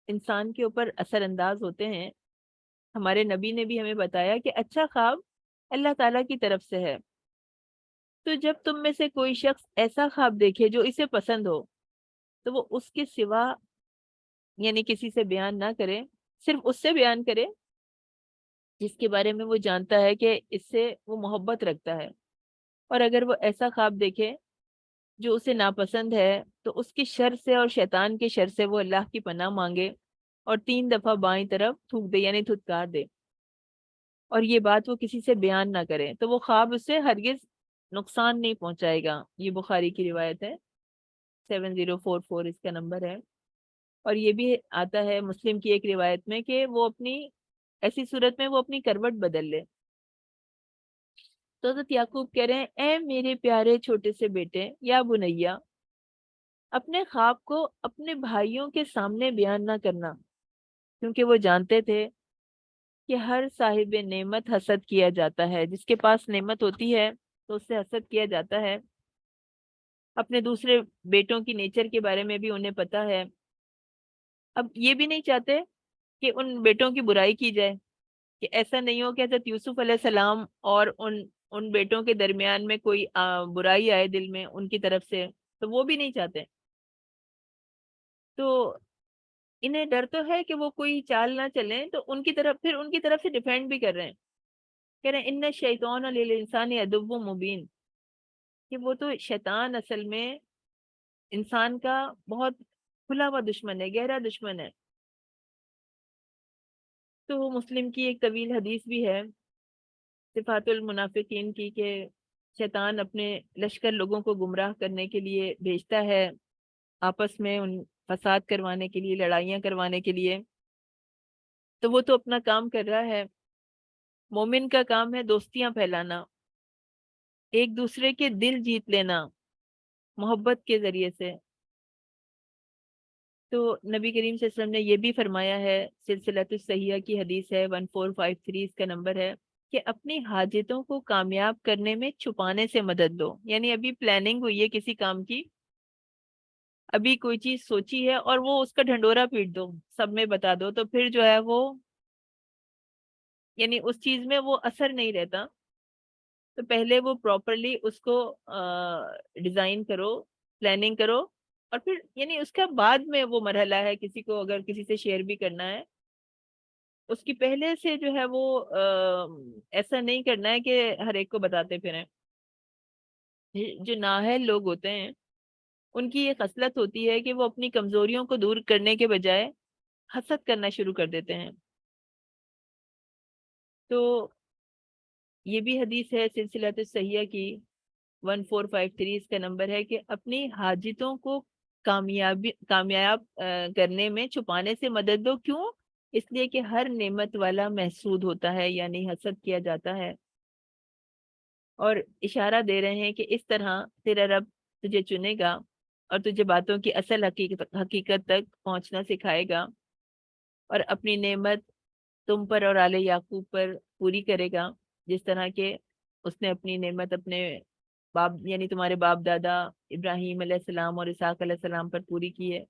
[SPEAKER 1] انسان کے اوپر اثر انداز ہوتے ہیں۔ ہمارے نبی نے بھی ہمیں بتایا کہ اچھا خواب اللہ تعالیٰ کی طرف سے ہے۔ تو جب تم میں سے کوئی شخص ایسا خواب دیکھے جو اسے پسند ہو تو وہ اس کے سوا یعنی کسی سے بیان نہ کرے، صرف اس سے بیان کرے جس کے بارے میں وہ جانتا ہے کہ اس سے وہ محبت رکھتا ہے۔ اور اگر وہ ایسا خواب دیکھے جو اسے ناپسند ہے تو اس کی شر سے اور شیطان کے شر سے وہ اللہ کی پناہ مانگے اور 3 دفعہ بائیں طرف تھوک دے، یعنی دھتکار دے، اور یہ بات وہ کسی سے بیان نہ کرے تو وہ خواب اسے ہرگز نقصان نہیں پہنچائے گا۔ یہ بخاری کی روایت ہے، 7044 اس کا نمبر ہے۔ اور یہ بھی آتا ہے مسلم کی ایک روایت میں کہ وہ اپنی ایسی صورت میں وہ اپنی کروٹ بدل لے. تو حضرت یعقوب کہہ رہے ہیں اے میرے پیارے چھوٹے سے بیٹے یا بنیا، اپنے خواب کو اپنے بھائیوں کے سامنے بیان نہ کرنا، کیونکہ وہ جانتے تھے کہ ہر صاحب نعمت حسد کیا جاتا ہے. جس کے پاس نعمت ہوتی ہے تو اس سے حسد کیا جاتا ہے. اپنے دوسرے بیٹوں کی نیچر کے بارے میں بھی انہیں پتا ہے. اب یہ بھی نہیں چاہتے کہ ان بیٹوں کی برائی کی جائے، کہ ایسا نہیں ہو کہ حضرت یوسف علیہ السلام اور ان بیٹوں کے درمیان میں کوئی برائی آئے دل میں ان کی طرف سے، تو وہ بھی نہیں چاہتے. تو انہیں ڈر تو ہے کہ وہ کوئی چال نہ چلیں، تو ان کی طرف پھر ان کی طرف سے ڈیفینڈ بھی کر رہے ہیں. کہہ رہے ہیں ان الشیطان للانسان عدو مبین، کہ وہ تو شیطان اصل میں انسان کا بہت کھلا ہوا دشمن ہے، گہرا دشمن ہے. تو مسلم کی ایک طویل حدیث بھی ہے صفات المنافقین کی، کہ شیطان اپنے لشکر لوگوں کو گمراہ کرنے کے لیے بھیجتا ہے، آپس میں ان فساد کروانے کے لیے، لڑائیاں کروانے کے لیے. تو وہ تو اپنا کام کر رہا ہے. مومن کا کام ہے دوستیاں پھیلانا، ایک دوسرے کے دل جیت لینا محبت کے ذریعے سے. تو نبی کریم صلی اللہ علیہ وسلم نے یہ بھی فرمایا ہے، سلسلۃ الصحیحہ کی حدیث ہے 1453 اس کا نمبر ہے، کہ اپنی حاجتوں کو کامیاب کرنے میں چھپانے سے مدد دو. یعنی ابھی پلاننگ ہوئی ہے کسی کام کی، ابھی کوئی چیز سوچی ہے اور وہ اس کا ڈھنڈورا پیٹ دو، سب میں بتا دو، تو پھر جو ہے وہ یعنی اس چیز میں وہ اثر نہیں رہتا. تو پہلے وہ پراپرلی اس کو ڈیزائن کرو، پلاننگ کرو، اور پھر یعنی اس کا بعد میں وہ مرحلہ ہے کسی کو اگر کسی سے شیئر بھی کرنا ہے، اس کی پہلے سے جو ہے وہ ایسا نہیں کرنا ہے کہ ہر ایک کو بتاتے پھریں. جو نااہل لوگ ہوتے ہیں ان کی یہ خصلت ہوتی ہے کہ وہ اپنی کمزوریوں کو دور کرنے کے بجائے حسد کرنا شروع کر دیتے ہیں. تو یہ بھی حدیث ہے سلسلۃ الصحیحہ کی 1453 اس کا نمبر ہے، کہ اپنی حاجتوں کو کامیاب کرنے میں چھپانے سے مدد دو. کیوں؟ اس لیے کہ ہر نعمت والا محسود ہوتا ہے، یعنی حسد کیا جاتا ہے. اور اشارہ دے رہے ہیں کہ اس طرح تیرا رب تجھے چنے گا اور تجھے باتوں کی اصل حقیقت تک پہنچنا سکھائے گا، اور اپنی نعمت تم پر اور آل یعقوب پر پوری کرے گا، جس طرح کہ اس نے اپنی نعمت اپنے باپ یعنی تمہارے باپ دادا ابراہیم علیہ السلام اور اسحاق علیہ السلام پر پوری کی ہے.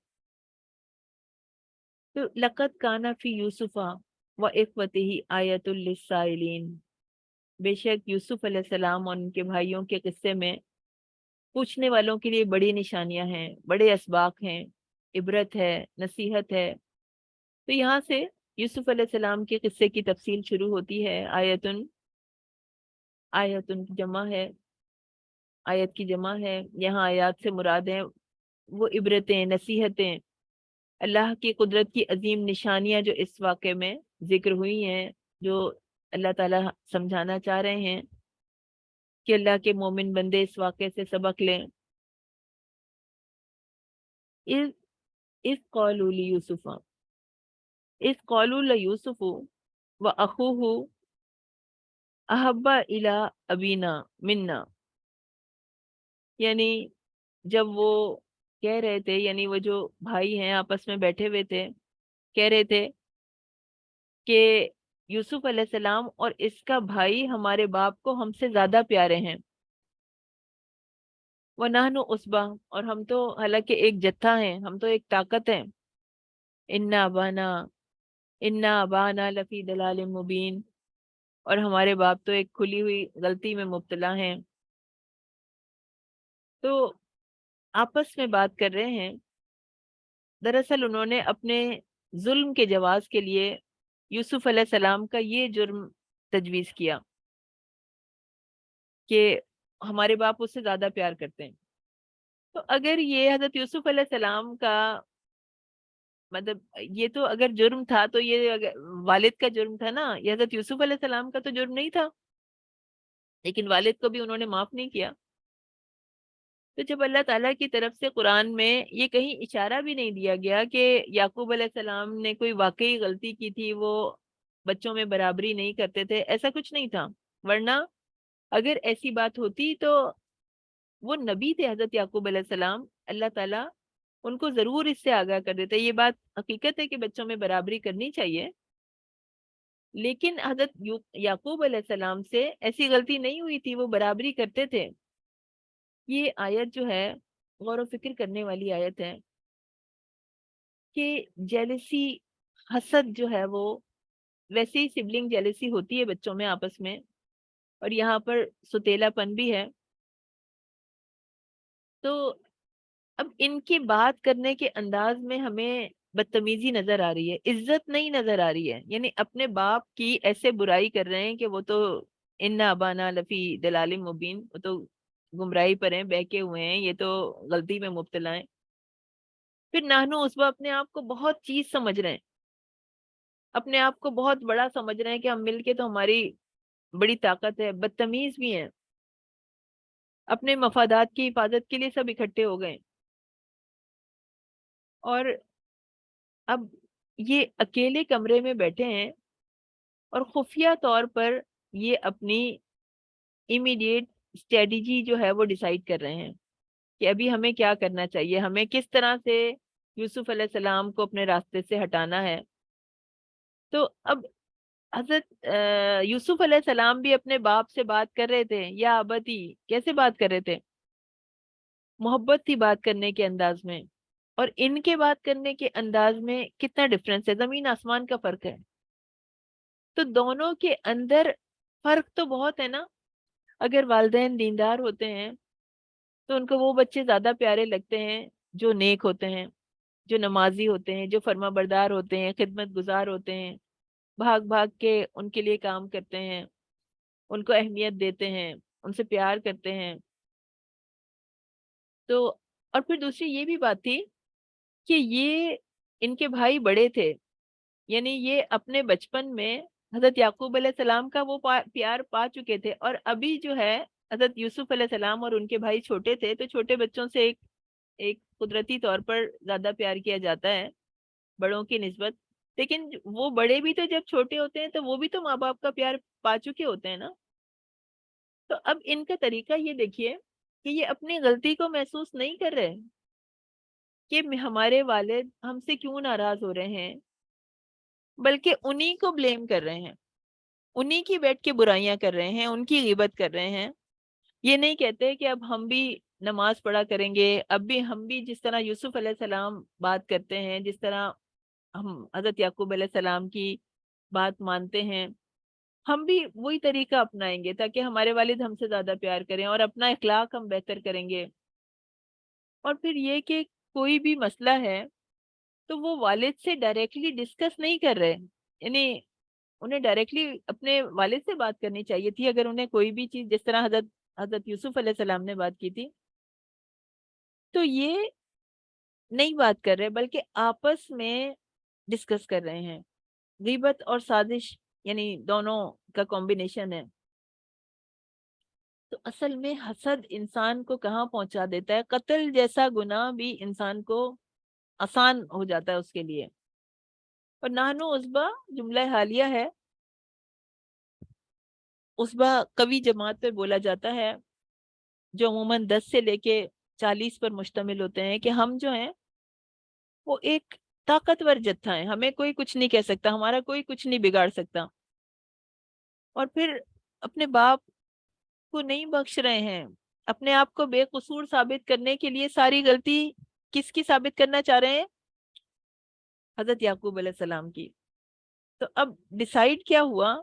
[SPEAKER 1] تو لقد کانا فی یوسفا و اخوتہ آیۃ للسائلین، بے شک یوسف علیہ السلام اور ان کے بھائیوں کے قصے میں پوچھنے والوں کے لیے بڑی نشانیاں ہیں، بڑے اسباق ہیں، عبرت ہے، نصیحت ہے. تو یہاں سے یوسف علیہ السلام کے قصے کی تفصیل شروع ہوتی ہے. آیتن، آیتن کی جمع ہے، آیت کی جمع ہے. یہاں آیات سے مراد ہیں وہ عبرتیں، نصیحتیں، اللہ کی قدرت کی عظیم نشانیاں جو اس واقعے میں ذکر ہوئی ہیں، جو اللہ تعالیٰ سمجھانا چاہ رہے ہیں کہ اللہ کے مومن بندے اس واقعے سے سبق لیں. اس قولوا لیوسف، اس قولوا لیوسف و اخوہ احب الی ابینا منا، یعنی جب وہ کہہ رہے تھے، یعنی وہ جو بھائی ہیں آپس میں بیٹھے ہوئے تھے، کہہ رہے تھے کہ یوسف علیہ السلام اور اس کا بھائی ہمارے باپ کو ہم سے زیادہ پیارے ہیں. وَنَحْنُ عُصْبَةٌ، اور ہم تو حالانکہ ایک جتھا ہیں، ہم تو ایک طاقت ہیں. اِنَّا أَبَانَا لَفِي ضَلَالٍ مُبِينٍ، اور ہمارے باپ تو ایک کھلی ہوئی غلطی میں مبتلا ہیں. تو آپس میں بات کر رہے ہیں. دراصل انہوں نے اپنے ظلم کے جواز کے لیے یوسف علیہ السلام کا یہ جرم تجویز کیا کہ ہمارے باپ اس سے زیادہ پیار کرتے ہیں. تو اگر یہ حضرت یوسف علیہ السلام کا مطلب یہ تو اگر جرم تھا تو یہ والد کا جرم تھا نا، یہ حضرت یوسف علیہ السلام کا تو جرم نہیں تھا. لیکن والد کو بھی انہوں نے معاف نہیں کیا. تو جب اللہ تعالیٰ کی طرف سے قرآن میں یہ کہیں اشارہ بھی نہیں دیا گیا کہ یعقوب علیہ السلام نے کوئی واقعی غلطی کی تھی، وہ بچوں میں برابری نہیں کرتے تھے، ایسا کچھ نہیں تھا. ورنہ اگر ایسی بات ہوتی تو وہ نبی تھے حضرت یعقوب علیہ السلام، اللہ تعالیٰ ان کو ضرور اس سے آگاہ کر دیتے. یہ بات حقیقت ہے کہ بچوں میں برابری کرنی چاہیے، لیکن حضرت یعقوب علیہ السلام سے ایسی غلطی نہیں ہوئی تھی، وہ برابری کرتے تھے. یہ آیت جو ہے غور و فکر کرنے والی آیت ہے کہ جیلسی، حسد جو ہے وہ ویسے ہی سبلنگ جیلسی ہوتی ہے بچوں میں آپس میں، اور یہاں پر ستیلا پن بھی ہے. تو اب ان کی بات کرنے کے انداز میں ہمیں بدتمیزی نظر آ رہی ہے، عزت نہیں نظر آ رہی ہے. یعنی اپنے باپ کی ایسے برائی کر رہے ہیں کہ وہ تو ان ابانا لفی دلال مبین، وہ تو گمراہی پر ہیں، بہکے ہوئے ہیں، یہ تو غلطی میں مبتلا ہیں. پھر نانو اسبا اپنے آپ کو بہت چیز سمجھ رہے ہیں، اپنے آپ کو بہت بڑا سمجھ رہے ہیں کہ ہم مل کے تو ہماری بڑی طاقت ہے. بدتمیز بھی ہیں، اپنے مفادات کی حفاظت کے لیے سب اکٹھے ہو گئے. اور اب یہ اکیلے کمرے میں بیٹھے ہیں اور خفیہ طور پر یہ اپنی امیڈیٹ اسٹریٹجی جو ہے وہ ڈیسائیڈ کر رہے ہیں کہ ابھی ہمیں کیا کرنا چاہیے، ہمیں کس طرح سے یوسف علیہ السلام کو اپنے راستے سے ہٹانا ہے. تو اب حضرت یوسف علیہ السلام بھی اپنے باپ سے بات کر رہے تھے، یا ابتی کیسے بات کر رہے تھے؟ محبت تھی بات کرنے کے انداز میں. اور ان کے بات کرنے کے انداز میں کتنا ڈفرنس ہے، زمین آسمان کا فرق ہے. تو دونوں کے اندر فرق تو بہت ہے نا. اگر والدین دیندار ہوتے ہیں تو ان کو وہ بچے زیادہ پیارے لگتے ہیں جو نیک ہوتے ہیں، جو نمازی ہوتے ہیں، جو فرما بردار ہوتے ہیں، خدمت گزار ہوتے ہیں، بھاگ بھاگ کے ان کے لیے کام کرتے ہیں، ان کو اہمیت دیتے ہیں، ان سے پیار کرتے ہیں. تو اور پھر دوسری یہ بھی بات تھی کہ یہ ان کے بھائی بڑے تھے، یعنی یہ اپنے بچپن میں حضرت یعقوب علیہ السلام کا وہ پیار پا چکے تھے. اور ابھی جو ہے حضرت یوسف علیہ السلام اور ان کے بھائی چھوٹے تھے، تو چھوٹے بچوں سے ایک قدرتی طور پر زیادہ پیار کیا جاتا ہے بڑوں کی نسبت. لیکن وہ بڑے بھی تو جب چھوٹے ہوتے ہیں تو وہ بھی تو ماں باپ کا پیار پا چکے ہوتے ہیں نا. تو اب ان کا طریقہ یہ دیکھیے کہ یہ اپنی غلطی کو محسوس نہیں کر رہے کہ ہمارے والد ہم سے کیوں ناراض ہو رہے ہیں، بلکہ انہی کو بلیم کر رہے ہیں، انہی کی بیٹھ کے برائیاں کر رہے ہیں، ان کی غیبت کر رہے ہیں. یہ نہیں کہتے کہ اب ہم بھی نماز پڑھا کریں گے، اب بھی ہم بھی جس طرح یوسف علیہ السلام بات کرتے ہیں، جس طرح ہم حضرت یعقوب علیہ السلام کی بات مانتے ہیں، ہم بھی وہی طریقہ اپنائیں گے تاکہ ہمارے والد ہم سے زیادہ پیار کریں، اور اپنا اخلاق ہم بہتر کریں گے. اور پھر یہ کہ کوئی بھی مسئلہ ہے تو وہ والد سے ڈائریکٹلی ڈسکس نہیں کر رہے. یعنی انہیں ڈائریکٹلی اپنے والد سے بات کرنی چاہیے تھی اگر انہیں کوئی بھی چیز، جس طرح حضرت یوسف علیہ السلام نے بات کی تھی. تو یہ نہیں بات کر رہے بلکہ آپس میں ڈسکس کر رہے ہیں. غیبت اور سازش یعنی دونوں کا کمبینیشن ہے. تو اصل میں حسد انسان کو کہاں پہنچا دیتا ہے، قتل جیسا گناہ بھی انسان کو آسان ہو جاتا ہے اس کے لیے. اور نحنو عصبہ جملہ حالیہ ہے. عصبہ قوی جماعت پہ بولا جاتا ہے جو عموماً 10 سے لے کے 40 پر مشتمل ہوتے ہیں، کہ ہم جو ہیں وہ ایک طاقتور جتھا ہے، ہمیں کوئی کچھ نہیں کہہ سکتا، ہمارا کوئی کچھ نہیں بگاڑ سکتا. اور پھر اپنے باپ کو نہیں بخش رہے ہیں، اپنے آپ کو بے قصور ثابت کرنے کے لیے ساری غلطی کس کی ثابت کرنا چاہ رہے ہیں؟ حضرت یعقوب علیہ السلام کی. تو اب ڈیسائیڈ کیا ہوا،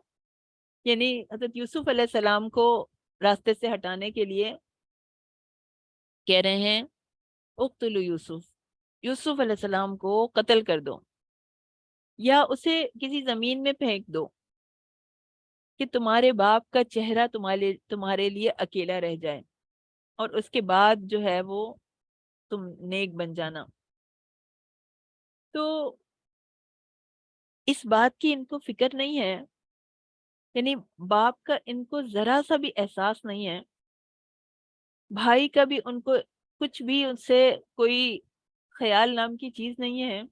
[SPEAKER 1] یعنی حضرت یوسف علیہ السلام کو راستے سے ہٹانے کے لیے کہہ رہے ہیں اقتلوا یوسف، یوسف علیہ السلام کو قتل کر دو یا اسے کسی زمین میں پھینک دو کہ تمہارے باپ کا چہرہ تمہارے لیے اکیلا رہ جائے، اور اس کے بعد جو ہے وہ تم نیک بن جانا. تو اس بات کی ان کو فکر نہیں ہے، یعنی باپ کا ان کو ذرا سا بھی احساس نہیں ہے، بھائی کا بھی ان کو کچھ بھی ان سے کوئی خیال نام کی چیز نہیں ہے.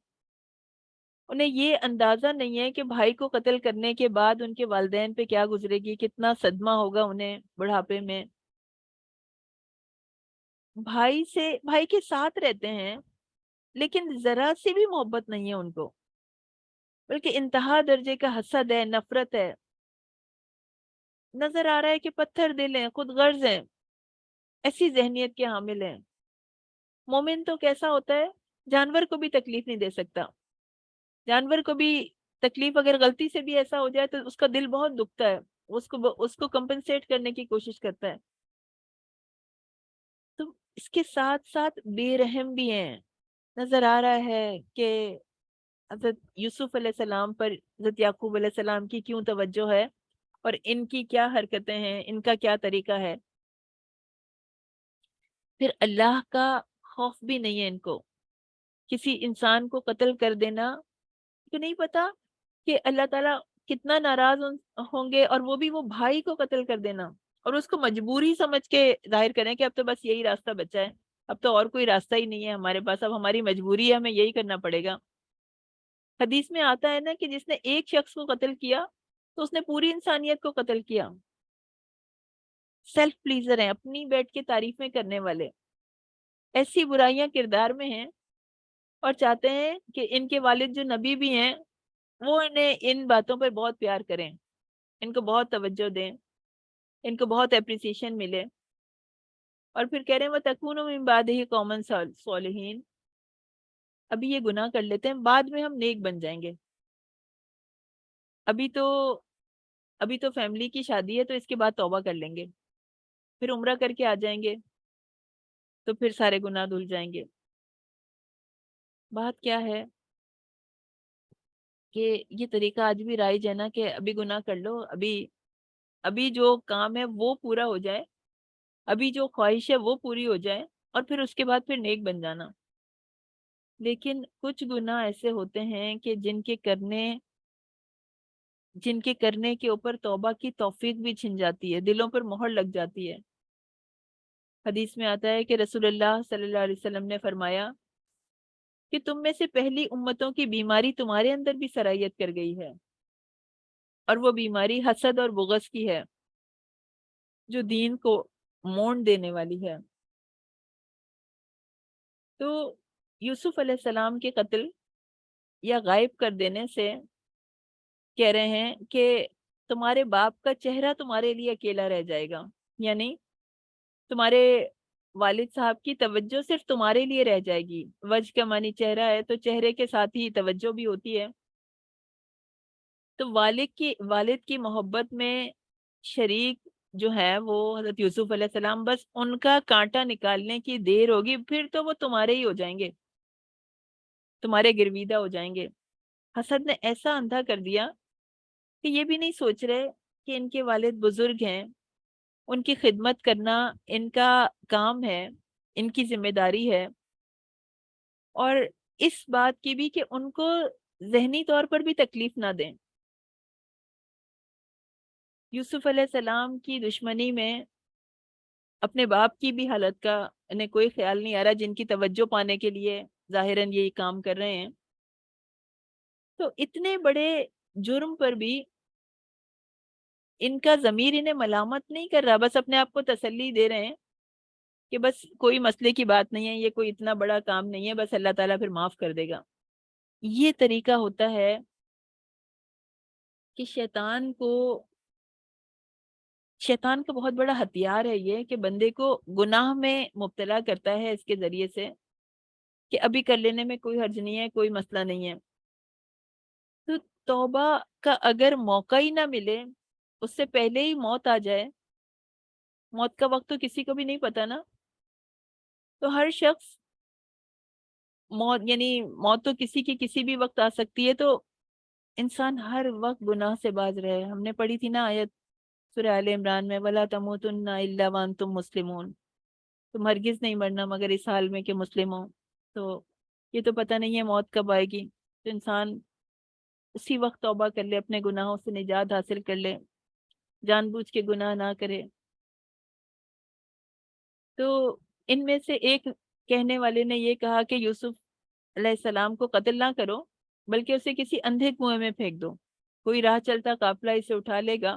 [SPEAKER 1] انہیں یہ اندازہ نہیں ہے کہ بھائی کو قتل کرنے کے بعد ان کے والدین پہ کیا گزرے گی، کتنا صدمہ ہوگا انہیں بڑھاپے میں. بھائی کے ساتھ رہتے ہیں لیکن ذرا سی بھی محبت نہیں ہے ان کو، بلکہ انتہا درجے کا حسد ہے، نفرت ہے. نظر آ رہا ہے کہ پتھر دل ہیں، خود غرض ہیں، ایسی ذہنیت کے حامل ہیں. مومن تو کیسا ہوتا ہے، جانور کو بھی تکلیف نہیں دے سکتا. جانور کو بھی تکلیف اگر غلطی سے بھی ایسا ہو جائے تو اس کا دل بہت دکھتا ہے، اس کو کمپنسیٹ کرنے کی کوشش کرتا ہے. تو اس کے ساتھ ساتھ بے رحم بھی ہیں. نظر آ رہا ہے کہ حضرت یوسف علیہ السلام پر حضرت یعقوب علیہ السلام کی کیوں توجہ ہے اور ان کی کیا حرکتیں ہیں، ان کا کیا طریقہ ہے. پھر اللہ کا خوف بھی نہیں ہے ان کو. کسی انسان کو قتل کر دینا تو نہیں پتا کہ اللہ تعالیٰ کتنا ناراض ہوں گے، اور وہ بھی وہ بھائی کو قتل کر دینا اور اس کو مجبوری سمجھ کے ظاہر کریں کہ اب تو بس یہی راستہ بچا ہے، اب تو اور کوئی راستہ ہی نہیں ہے ہمارے پاس، اب ہماری مجبوری ہے، ہمیں یہی کرنا پڑے گا. حدیث میں آتا ہے نا کہ جس نے ایک شخص کو قتل کیا تو اس نے پوری انسانیت کو قتل کیا. سیلف پلیزر ہیں، اپنی بیٹھ کے تعریفیں کرنے والے، ایسی برائیاں کردار میں ہیں، اور چاہتے ہیں کہ ان کے والد جو نبی بھی ہیں وہ انہیں ان باتوں پر بہت پیار کریں، ان کو بہت توجہ دیں، ان کو بہت اپریسیشن ملے. اور پھر کہہ رہے ہیں وَتَكُونُ مِن بَعْدِهِ قَوْمًا صَالِحِينَ، ابھی یہ گناہ کر لیتے ہیں، بعد میں ہم نیک بن جائیں گے. ابھی تو ابھی تو فیملی کی شادی ہے تو اس کے بعد توبہ کر لیں گے، پھر عمرہ کر کے آ جائیں گے تو پھر سارے گناہ دھل جائیں گے. بات کیا ہے کہ یہ طریقہ آج بھی رائج ہے نا کہ ابھی گناہ کر لو، ابھی جو کام ہے وہ پورا ہو جائے، ابھی جو خواہش ہے وہ پوری ہو جائے، اور پھر اس کے بعد پھر نیک بن جانا. لیکن کچھ گناہ ایسے ہوتے ہیں کہ جن کے کرنے کے اوپر توبہ کی توفیق بھی چھن جاتی ہے، دلوں پر مہر لگ جاتی ہے. حدیث میں آتا ہے کہ رسول اللہ صلی اللہ علیہ وسلم نے فرمایا کہ تم میں سے پہلی امتوں کی بیماری تمہارے اندر بھی سرایت کر گئی ہے، اور وہ بیماری حسد اور بغض کی ہے جو دین کو مونڈ دینے والی ہے. تو یوسف علیہ السلام کے قتل یا غائب کر دینے سے کہہ رہے ہیں کہ تمہارے باپ کا چہرہ تمہارے لیے اکیلا رہ جائے گا، یعنی تمہارے والد صاحب کی توجہ صرف تمہارے لیے رہ جائے گی. وجہ کا معنی چہرہ ہے، تو چہرے کے ساتھ ہی توجہ بھی ہوتی ہے. تو والد کی محبت میں شریک جو ہے وہ حضرت یوسف علیہ السلام، بس ان کا کانٹا نکالنے کی دیر ہوگی، پھر تو وہ تمہارے ہی ہو جائیں گے، تمہارے گرویدہ ہو جائیں گے. حسد نے ایسا اندھا کر دیا کہ یہ بھی نہیں سوچ رہے کہ ان کے والد بزرگ ہیں، ان کی خدمت کرنا ان کا کام ہے، ان کی ذمہ داری ہے. اور اس بات کی بھی کہ ان کو ذہنی طور پر بھی تکلیف نہ دیں. یوسف علیہ السلام کی دشمنی میں اپنے باپ کی بھی حالت کا انہیں کوئی خیال نہیں آ رہا، جن کی توجہ پانے کے لیے ظاہراً یہی کام کر رہے ہیں. تو اتنے بڑے جرم پر بھی ان کا ضمیر انہیں ملامت نہیں کر رہا، بس اپنے آپ کو تسلی دے رہے ہیں کہ بس کوئی مسئلے کی بات نہیں ہے، یہ کوئی اتنا بڑا کام نہیں ہے، بس اللہ تعالیٰ پھر معاف کر دے گا. یہ طریقہ ہوتا ہے کہ شیطان کا بہت بڑا ہتھیار ہے یہ کہ بندے کو گناہ میں مبتلا کرتا ہے اس کے ذریعے سے کہ ابھی کر لینے میں کوئی حرج نہیں ہے، کوئی مسئلہ نہیں ہے. تو توبہ کا اگر موقع ہی نہ ملے، اس سے پہلے ہی موت آ جائے، موت کا وقت تو کسی کو بھی نہیں پتا نا، تو ہر شخص موت تو کسی کی کسی بھی وقت آ سکتی ہے. تو انسان ہر وقت گناہ سے باز رہے. ہم نے پڑھی تھی نا آیت سورہ آل عمران میں وَلَا تَمُوتُنَّ إِلَّا وَأَنْتُمْ مُسْلِمُونَ، تم ہرگز نہیں مرنا مگر اس حال میں کہ مسلم ہو. تو یہ تو پتہ نہیں ہے موت کب آئے گی، تو انسان اسی وقت توبہ کر لے، اپنے گناہوں سے نجات حاصل کر لے، جان بوجھ کے گناہ نہ کرے. تو ان میں سے ایک کہنے والے نے یہ کہا کہ یوسف علیہ السلام کو قتل نہ کرو بلکہ اسے کسی اندھے کنویں میں پھینک دو، کوئی راہ چلتا قافلہ اسے اٹھا لے گا۔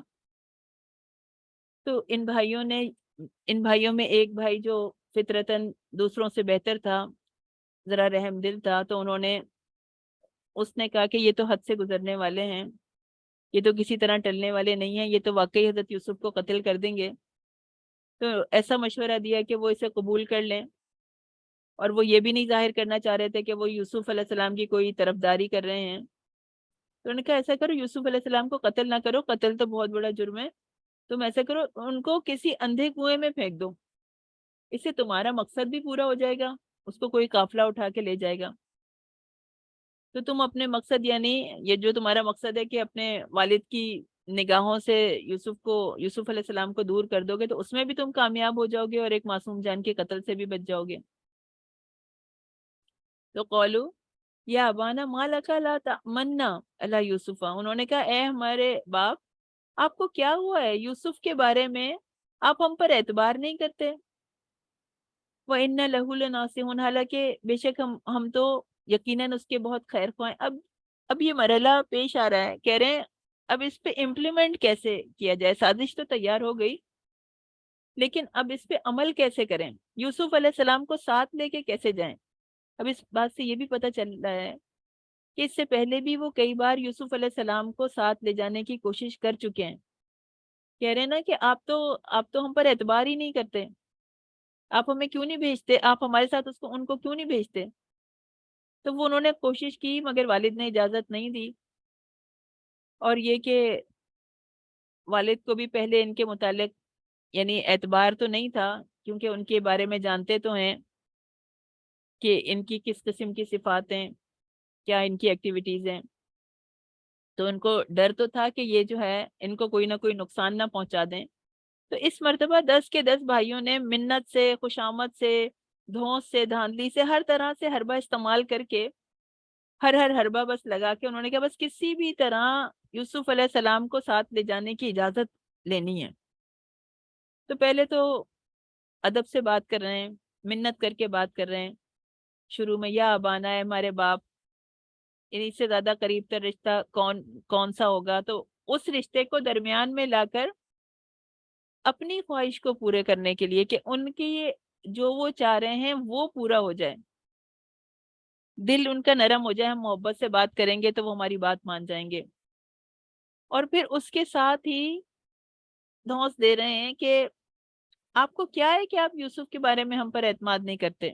[SPEAKER 1] تو ان بھائیوں میں ایک بھائی جو فطرتاً دوسروں سے بہتر تھا، ذرا رحم دل تھا، تو اس نے کہا کہ یہ تو حد سے گزرنے والے ہیں، یہ تو کسی طرح ٹلنے والے نہیں ہیں، یہ تو واقعی حضرت یوسف کو قتل کر دیں گے۔ تو ایسا مشورہ دیا کہ وہ اسے قبول کر لیں، اور وہ یہ بھی نہیں ظاہر کرنا چاہ رہے تھے کہ وہ یوسف علیہ السلام کی کوئی طرفداری کر رہے ہیں۔ تو انہوں نے کہا ایسا کرو، یوسف علیہ السلام کو قتل نہ کرو، قتل تو بہت بڑا جرم ہے، تم ایسا کرو ان کو کسی اندھے کنویں میں پھینک دو، اس سے تمہارا مقصد بھی پورا ہو جائے گا، اس کو کوئی قافلہ اٹھا کے لے جائے گا۔ تو تم اپنے مقصد، یعنی یہ جو تمہارا مقصد ہے کہ اپنے والد کی نگاہوں سے یوسف علیہ السلام کو دور کر دو گے، تو اس میں بھی تم کامیاب ہو جاؤ گے اور ایک معصوم جان کے قتل سے بھی بچ جاؤ گے۔ تو قولو یا ابانا ما لک لا تأمنا علی یوسف، انہوں نے کہا اے ہمارے باپ، آپ کو کیا ہوا ہے یوسف کے بارے میں، آپ ہم پر اعتبار نہیں کرتے۔ وَإِنَّ لَهُ لَنَاصِحُونَ، حالانکہ بے شک ہم تو یقیناً اس کے بہت خیر خواہ ہیں۔ اب یہ مرحلہ پیش آ رہا ہے، کہہ رہے ہیں اب اس پہ امپلیمنٹ کیسے کیا جائے، سازش تو تیار ہو گئی لیکن اب اس پہ عمل کیسے کریں، یوسف علیہ السلام کو ساتھ لے کے کیسے جائیں۔ اب اس بات سے یہ بھی پتہ چل رہا ہے کہ اس سے پہلے بھی وہ کئی بار یوسف علیہ السلام کو ساتھ لے جانے کی کوشش کر چکے ہیں۔ کہہ رہے ہیں نا کہ آپ تو ہم پر اعتبار ہی نہیں کرتے، آپ ہمیں کیوں نہیں بھیجتے، آپ ہمارے ساتھ ان کو کیوں نہیں بھیجتے۔ تو وہ انہوں نے کوشش کی مگر والد نے اجازت نہیں دی، اور یہ کہ والد کو بھی پہلے ان کے متعلق یعنی اعتبار تو نہیں تھا، کیونکہ ان کے بارے میں جانتے تو ہیں کہ ان کی کس قسم کی صفات ہیں، کیا ان کی ایکٹیویٹیز ہیں، تو ان کو ڈر تو تھا کہ یہ جو ہے ان کو کوئی نہ کوئی نقصان نہ پہنچا دیں۔ تو اس مرتبہ 10 کے 10 بھائیوں نے منت سے، خوشامد سے، دھونس سے، دھاندلی سے، ہر طرح سے حربہ استعمال کر کے، ہر حربہ بس لگا کے انہوں نے کہا بس کسی بھی طرح یوسف علیہ السلام کو ساتھ لے جانے کی اجازت لینی ہے۔ تو پہلے تو ادب سے بات کر رہے ہیں، منت کر کے بات کر رہے ہیں، شروع میں یا ابانا ہے ہمارے باپ، یعنی اس سے زیادہ قریب تر رشتہ کون سا ہوگا، تو اس رشتے کو درمیان میں لا کر اپنی خواہش کو پورے کرنے کے لیے کہ ان کی جو وہ چاہ رہے ہیں وہ پورا ہو جائے، دل ان کا نرم ہو جائے، ہم محبت سے بات کریں گے تو وہ ہماری بات مان جائیں گے۔ اور پھر اس کے ساتھ ہی دھونس دے رہے ہیں کہ آپ کو کیا ہے کہ آپ یوسف کے بارے میں ہم پر اعتماد نہیں کرتے،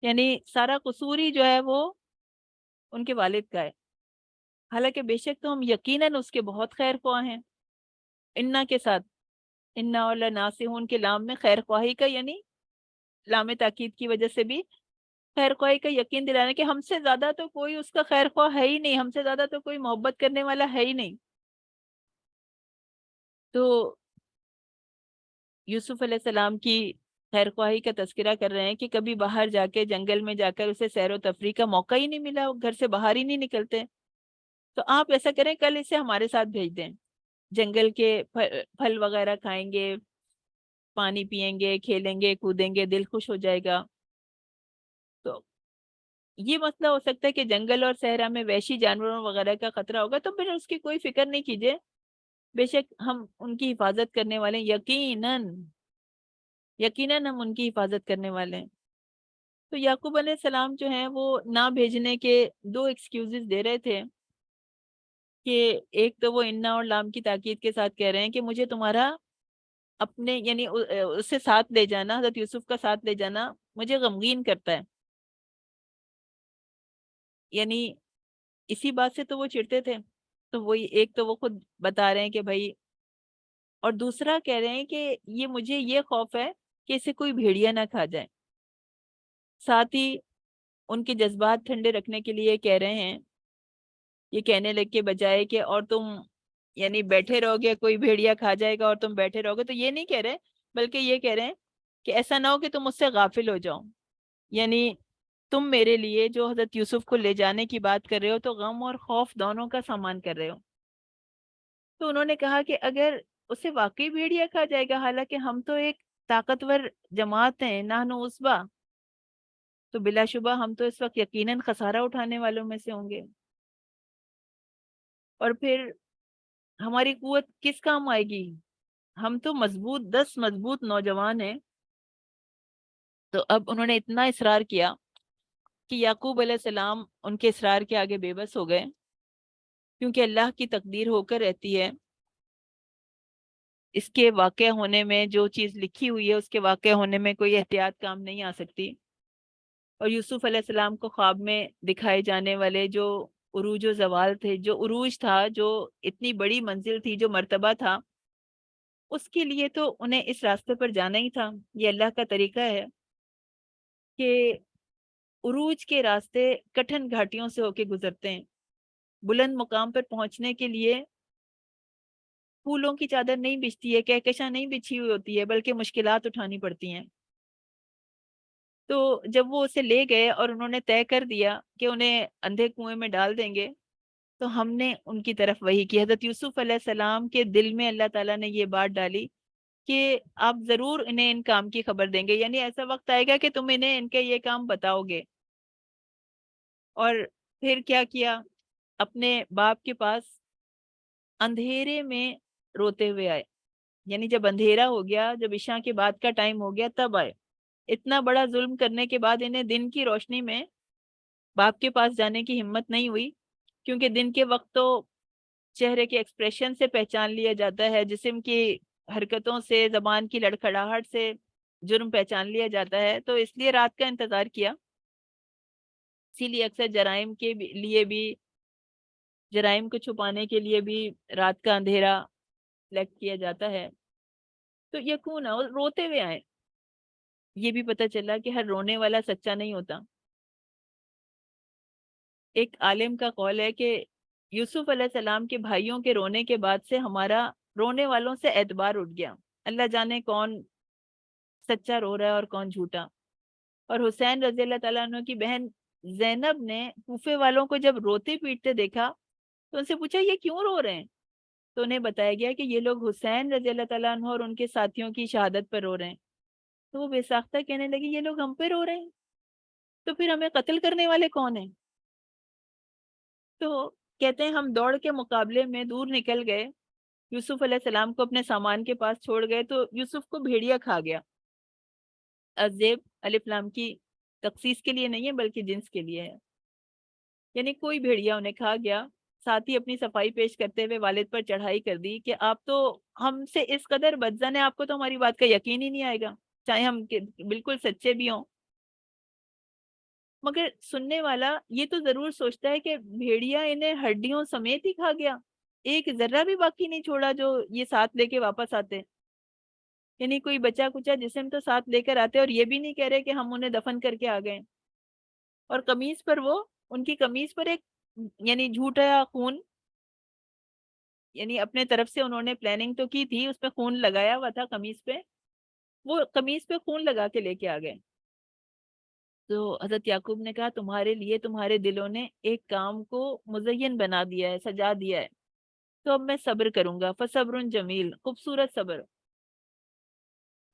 [SPEAKER 1] یعنی سارا قصور ہی جو ہے وہ ان کے والد کا ہے، حالانکہ بے شک تو ہم یقیناً اس کے بہت خیر خواہ ہیں۔ انا کے ساتھ انا اور لناصحون کے لام میں خیر خواہی کا، یعنی لام تاکید کی وجہ سے بھی خیر خواہی کا یقین دلانا کہ ہم سے زیادہ تو کوئی اس کا خیر خواہ ہے ہی نہیں، ہم سے زیادہ تو کوئی محبت کرنے والا ہے ہی نہیں۔ تو یوسف علیہ السلام کی خیر خواہی کا تذکرہ کر رہے ہیں کہ کبھی باہر جا کے جنگل میں جا کر اسے سیر و تفریح کا موقع ہی نہیں ملا، وہ گھر سے باہر ہی نہیں نکلتے، تو آپ ایسا کریں کل اسے ہمارے ساتھ بھیج دیں، جنگل کے پھل وغیرہ کھائیں گے، پانی پئیں گے، کھیلیں گے، کودیں گے، دل خوش ہو جائے گا۔ تو یہ مسئلہ ہو سکتا ہے کہ جنگل اور صحرا میں وحشی جانوروں وغیرہ کا خطرہ ہوگا، تو پھر اس کی کوئی فکر نہیں کیجیے، بے شک ہم ان کی حفاظت کرنے والے ہیں، یقیناً ہم ان کی حفاظت کرنے والے ہیں۔ تو یعقوب علیہ السلام جو ہیں وہ نہ بھیجنے کے 2 ایکسکیوزز دے رہے تھے، کہ ایک تو وہ انا اور لام کی تاکید کے ساتھ کہہ رہے ہیں کہ مجھے تمہارا اپنے یعنی اسے ساتھ لے جانا، حضرت یوسف کا ساتھ لے جانا مجھے غمگین کرتا ہے، یعنی اسی بات سے تو وہ چڑھتے تھے۔ تو وہی ایک تو وہ خود بتا رہے ہیں کہ بھائی، اور دوسرا کہہ رہے ہیں کہ مجھے یہ خوف ہے کہ اسے کوئی بھیڑیا نہ کھا جائے۔ ساتھ ہی ان کے جذبات ٹھنڈے رکھنے کے لیے کہہ رہے ہیں، یہ کہنے لگ کے بجائے کہ اور تم یعنی بیٹھے رہو گے، کوئی بھیڑیا کھا جائے گا اور تم بیٹھے رہو گے، تو یہ نہیں کہہ رہے، بلکہ یہ کہہ رہے ہیں کہ ایسا نہ ہو کہ تم اس سے غافل ہو جاؤ، یعنی تم میرے لیے جو حضرت یوسف کو لے جانے کی بات کر رہے ہو تو غم اور خوف دونوں کا سامان کر رہے ہو۔ تو انہوں نے کہا کہ اگر اسے واقعی بھیڑیا کھا جائے گا، حالانکہ ہم تو ایک طاقتور جماعت ہیں، نحن عصبہ، تو بلا شبہ ہم تو اس وقت یقیناً خسارہ اٹھانے والوں میں سے ہوں گے. اور پھر ہماری قوت کس کام آئے گی؟ ہم تو مضبوط 10 مضبوط نوجوان ہیں. تو اب انہوں نے اتنا اصرار کیا کہ یعقوب علیہ السلام ان کے اصرار کے آگے بے بس ہو گئے، کیونکہ اللہ کی تقدیر ہو کر رہتی ہے. اس کے واقع ہونے میں جو چیز لکھی ہوئی ہے اس کے واقع ہونے میں کوئی احتیاط کام نہیں آ سکتی. اور یوسف علیہ السلام کو خواب میں دکھائے جانے والے جو عروج و زوال تھے، جو عروج تھا، جو اتنی بڑی منزل تھی، جو مرتبہ تھا، اس کے لیے تو انہیں اس راستے پر جانا ہی تھا. یہ اللہ کا طریقہ ہے کہ عروج کے راستے کٹھن گھاٹیوں سے ہو کے گزرتے ہیں. بلند مقام پر پہنچنے کے لیے پھولوں کی چادر نہیں بچھتی ہے، کہکشاں نہیں بچھی ہوئی ہوتی ہے، بلکہ مشکلات اٹھانی پڑتی ہیں. تو جب وہ اسے لے گئے اور انہوں نے طے کر دیا کہ انہیں اندھے کنویں میں ڈال دیں گے، تو ہم نے ان کی طرف وحی کی. حضرت یوسف علیہ السلام کے دل میں اللہ تعالیٰ نے یہ بات ڈالی کہ آپ ضرور انہیں ان کام کی خبر دیں گے، یعنی ایسا وقت آئے گا کہ تم انہیں ان کے یہ کام بتاؤ گے. اور پھر کیا کیا؟ اپنے باپ کے پاس اندھیرے میں روتے ہوئے آئے. یعنی جب اندھیرا ہو گیا، جب عشاء کے بعد کا ٹائم ہو گیا، تب آئے. اتنا بڑا ظلم کرنے کے بعد انہیں دن کی روشنی میں باپ کے پاس جانے کی ہمت نہیں ہوئی، کیونکہ دن کے وقت تو چہرے کے ایکسپریشن سے پہچان لیا جاتا ہے، جسم کی حرکتوں سے، زبان کی لڑکھڑاہٹ سے جرم پہچان لیا جاتا ہے. تو اس لیے رات کا انتظار کیا. اسی لیے اکثر جرائم کے لیے بھی، جرائم کو چھپانے کے لیے بھی رات کا اندھیرا سلیکٹ کیا جاتا ہے. تو یقون روتے ہوئے آئے. یہ بھی پتہ چلا کہ ہر رونے والا سچا نہیں ہوتا. ایک عالم کا قول ہے کہ یوسف علیہ السلام کے بھائیوں کے رونے کے بعد سے ہمارا رونے والوں سے اعتبار اٹھ گیا. اللہ جانے کون سچا رو رہا ہے اور کون جھوٹا. اور حسین رضی اللہ تعالیٰ عنہ کی بہن زینب نے کوفے والوں کو جب روتے پیٹتے دیکھا تو ان سے پوچھا یہ کیوں رو رہے ہیں؟ تو انہیں بتایا گیا کہ یہ لوگ حسین رضی اللہ تعالیٰ عنہ اور ان کے ساتھیوں کی شہادت پر رو رہے ہیں. تو وہ بے ساختہ کہنے لگی یہ لوگ ہم پہ رو رہے ہیں، تو پھر ہمیں قتل کرنے والے کون ہیں؟ تو کہتے ہیں ہم دوڑ کے مقابلے میں دور نکل گئے، یوسف علیہ السلام کو اپنے سامان کے پاس چھوڑ گئے تو یوسف کو بھیڑیا کھا گیا. الزیب الف لام کی تخصیص کے لیے نہیں ہے بلکہ جنس کے لیے ہے. یعنی کوئی بھیڑیا انہیں کھا گیا. ساتھ ہی اپنی صفائی پیش کرتے ہوئے والد پر چڑھائی کر دی کہ آپ تو ہم سے اس قدر بدزن ہیں، آپ کو تو ہماری بات کا یقین ہی نہیں آئے گا چاہے ہم بالکل سچے بھی ہوں. مگر سننے والا یہ تو ضرور سوچتا ہے کہ بھیڑیا انہیں ہڈیوں سمیت ہی کھا گیا، ایک ذرہ بھی باقی نہیں چھوڑا جو یہ ساتھ لے کے واپس آتے. یعنی کوئی بچا کچا جسم تو ساتھ لے کر آتے اور یہ بھی نہیں کہہ رہے کہ ہم انہیں دفن کر کے آ گئے. اور قمیص پر وہ ان کی قمیص پر ایک یعنی جھوٹا خون، یعنی اپنے طرف سے انہوں نے پلاننگ تو کی تھی، اس پہ خون لگایا ہوا تھا قمیص پہ، وہ قمیص پہ خون لگا کے لے کے آ گئے. تو حضرت یعقوب نے کہا تمہارے لیے تمہارے دلوں نے ایک کام کو مزین بنا دیا ہے، سجا دیا ہے، تو اب میں صبر کروں گا. فصبر جمیل، خوبصورت صبر.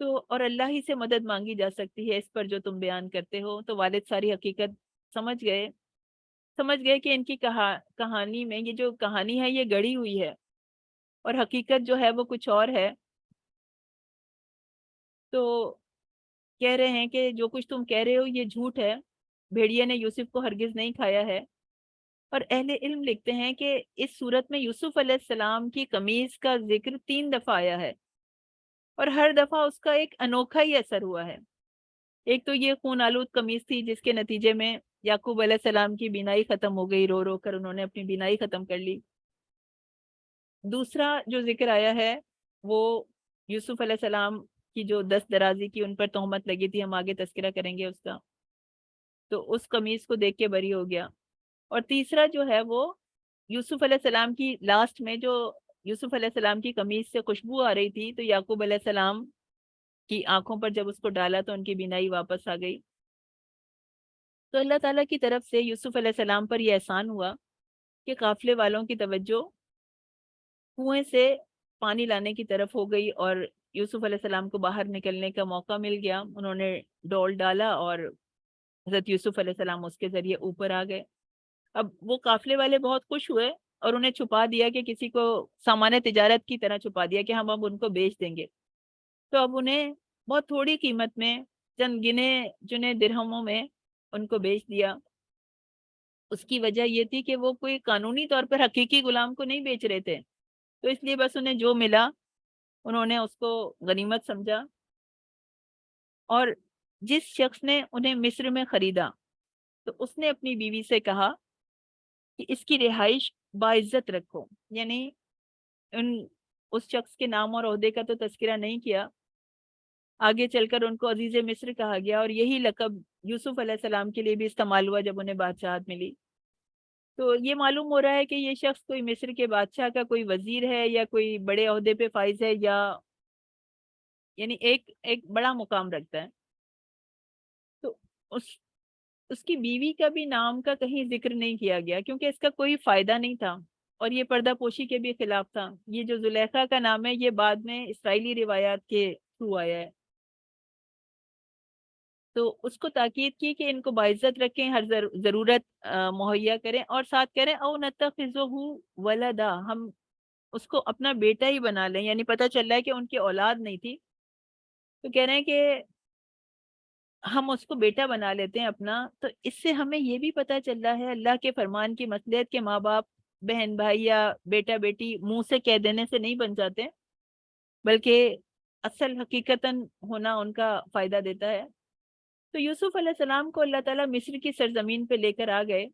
[SPEAKER 1] تو اور اللہ ہی سے مدد مانگی جا سکتی ہے اس پر جو تم بیان کرتے ہو. تو والد ساری حقیقت سمجھ گئے کہ ان کی کہانی میں یہ جو کہانی ہے یہ گڑی ہوئی ہے اور حقیقت جو ہے وہ کچھ اور ہے. تو کہہ رہے ہیں کہ جو کچھ تم کہہ رہے ہو یہ جھوٹ ہے، بھیڑیا نے یوسف کو ہرگز نہیں کھایا ہے. اور اہل علم لکھتے ہیں کہ اس صورت میں یوسف علیہ السلام کی قمیص کا ذکر 3 دفعہ آیا ہے اور ہر دفعہ اس کا ایک انوکھا ہی اثر ہوا ہے. ایک تو یہ خون آلود قمیص تھی جس کے نتیجے میں یعقوب علیہ السلام کی بینائی ختم ہو گئی، رو رو کر انہوں نے اپنی بینائی ختم کر لی. دوسرا جو ذکر آیا ہے وہ یوسف علیہ السلام کی جو دست درازی کی ان پر تہمت لگی تھی، ہم آگے تذکرہ کریں گے اس کا، تو اس قمیص کو دیکھ کے بری ہو گیا. اور تیسرا جو ہے وہ یوسف علیہ السلام کی لاسٹ میں جو یوسف علیہ السلام کی قمیص سے خوشبو آ رہی تھی، تو یعقوب علیہ السلام کی آنکھوں پر جب اس کو ڈالا تو ان کی بینائی واپس آ گئی. تو اللہ تعالیٰ کی طرف سے یوسف علیہ السلام پر یہ احسان ہوا کہ قافلے والوں کی توجہ کنویں سے پانی لانے کی طرف ہو گئی اور یوسف علیہ السلام کو باہر نکلنے کا موقع مل گیا، انہوں نے ڈول ڈالا اور حضرت یوسف علیہ السلام اس کے ذریعے اوپر آ گئے۔ اب وہ قافلے والے بہت خوش ہوئے اور انہیں چھپا دیا، کہ کسی کو سامان تجارت کی طرح چھپا دیا کہ ہم اب ان کو بیچ دیں گے۔ تو اب انہیں بہت تھوڑی قیمت میں، چند گنے چنے درہموں میں ان کو بیچ دیا۔ اس کی وجہ یہ تھی کہ وہ کوئی قانونی طور پر حقیقی غلام کو نہیں بیچ رہے تھے، تو اس لیے بس انہیں جو ملا انہوں نے اس کو غنیمت سمجھا۔ اور جس شخص نے انہیں مصر میں خریدا تو اس نے اپنی بیوی سے کہا کہ اس کی رہائش باعزت رکھو، یعنی ان اس شخص کے نام اور عہدے کا تو تذکرہ نہیں کیا، آگے چل کر ان کو عزیز مصر کہا گیا، اور یہی لقب یوسف علیہ السلام کے لیے بھی استعمال ہوا جب انہیں بادشاہت ملی۔ تو یہ معلوم ہو رہا ہے کہ یہ شخص کوئی مصر کے بادشاہ کا کوئی وزیر ہے، یا کوئی بڑے عہدے پہ فائز ہے، یا یعنی ایک ایک بڑا مقام رکھتا ہے۔ تو اس اس کی بیوی کا بھی نام کا کہیں ذکر نہیں کیا گیا، کیونکہ اس کا کوئی فائدہ نہیں تھا اور یہ پردہ پوشی کے بھی خلاف تھا۔ یہ جو زلیخا کا نام ہے یہ بعد میں اسرائیلی روایات کے تھرو آیا ہے۔ تو اس کو تاکید کی کہ ان کو باعزت رکھیں، ہر ضرورت مہیا کریں، اور ساتھ کریں او نتخذہ ولدا، ہم اس کو اپنا بیٹا ہی بنا لیں، یعنی پتہ چل رہا ہے کہ ان کی اولاد نہیں تھی، تو کہہ رہے ہیں کہ ہم اس کو بیٹا بنا لیتے ہیں اپنا۔ تو اس سے ہمیں یہ بھی پتہ چل رہا ہے اللہ کے فرمان کی مصلحت کے ماں باپ بہن بھائی یا بیٹا بیٹی منہ سے کہہ دینے سے نہیں بن جاتے، بلکہ اصل حقیقتاً ہونا ان کا فائدہ دیتا ہے۔ تو یوسف علیہ السلام کو اللہ تعالیٰ مصر کی سرزمین پہ لے کر آ گئے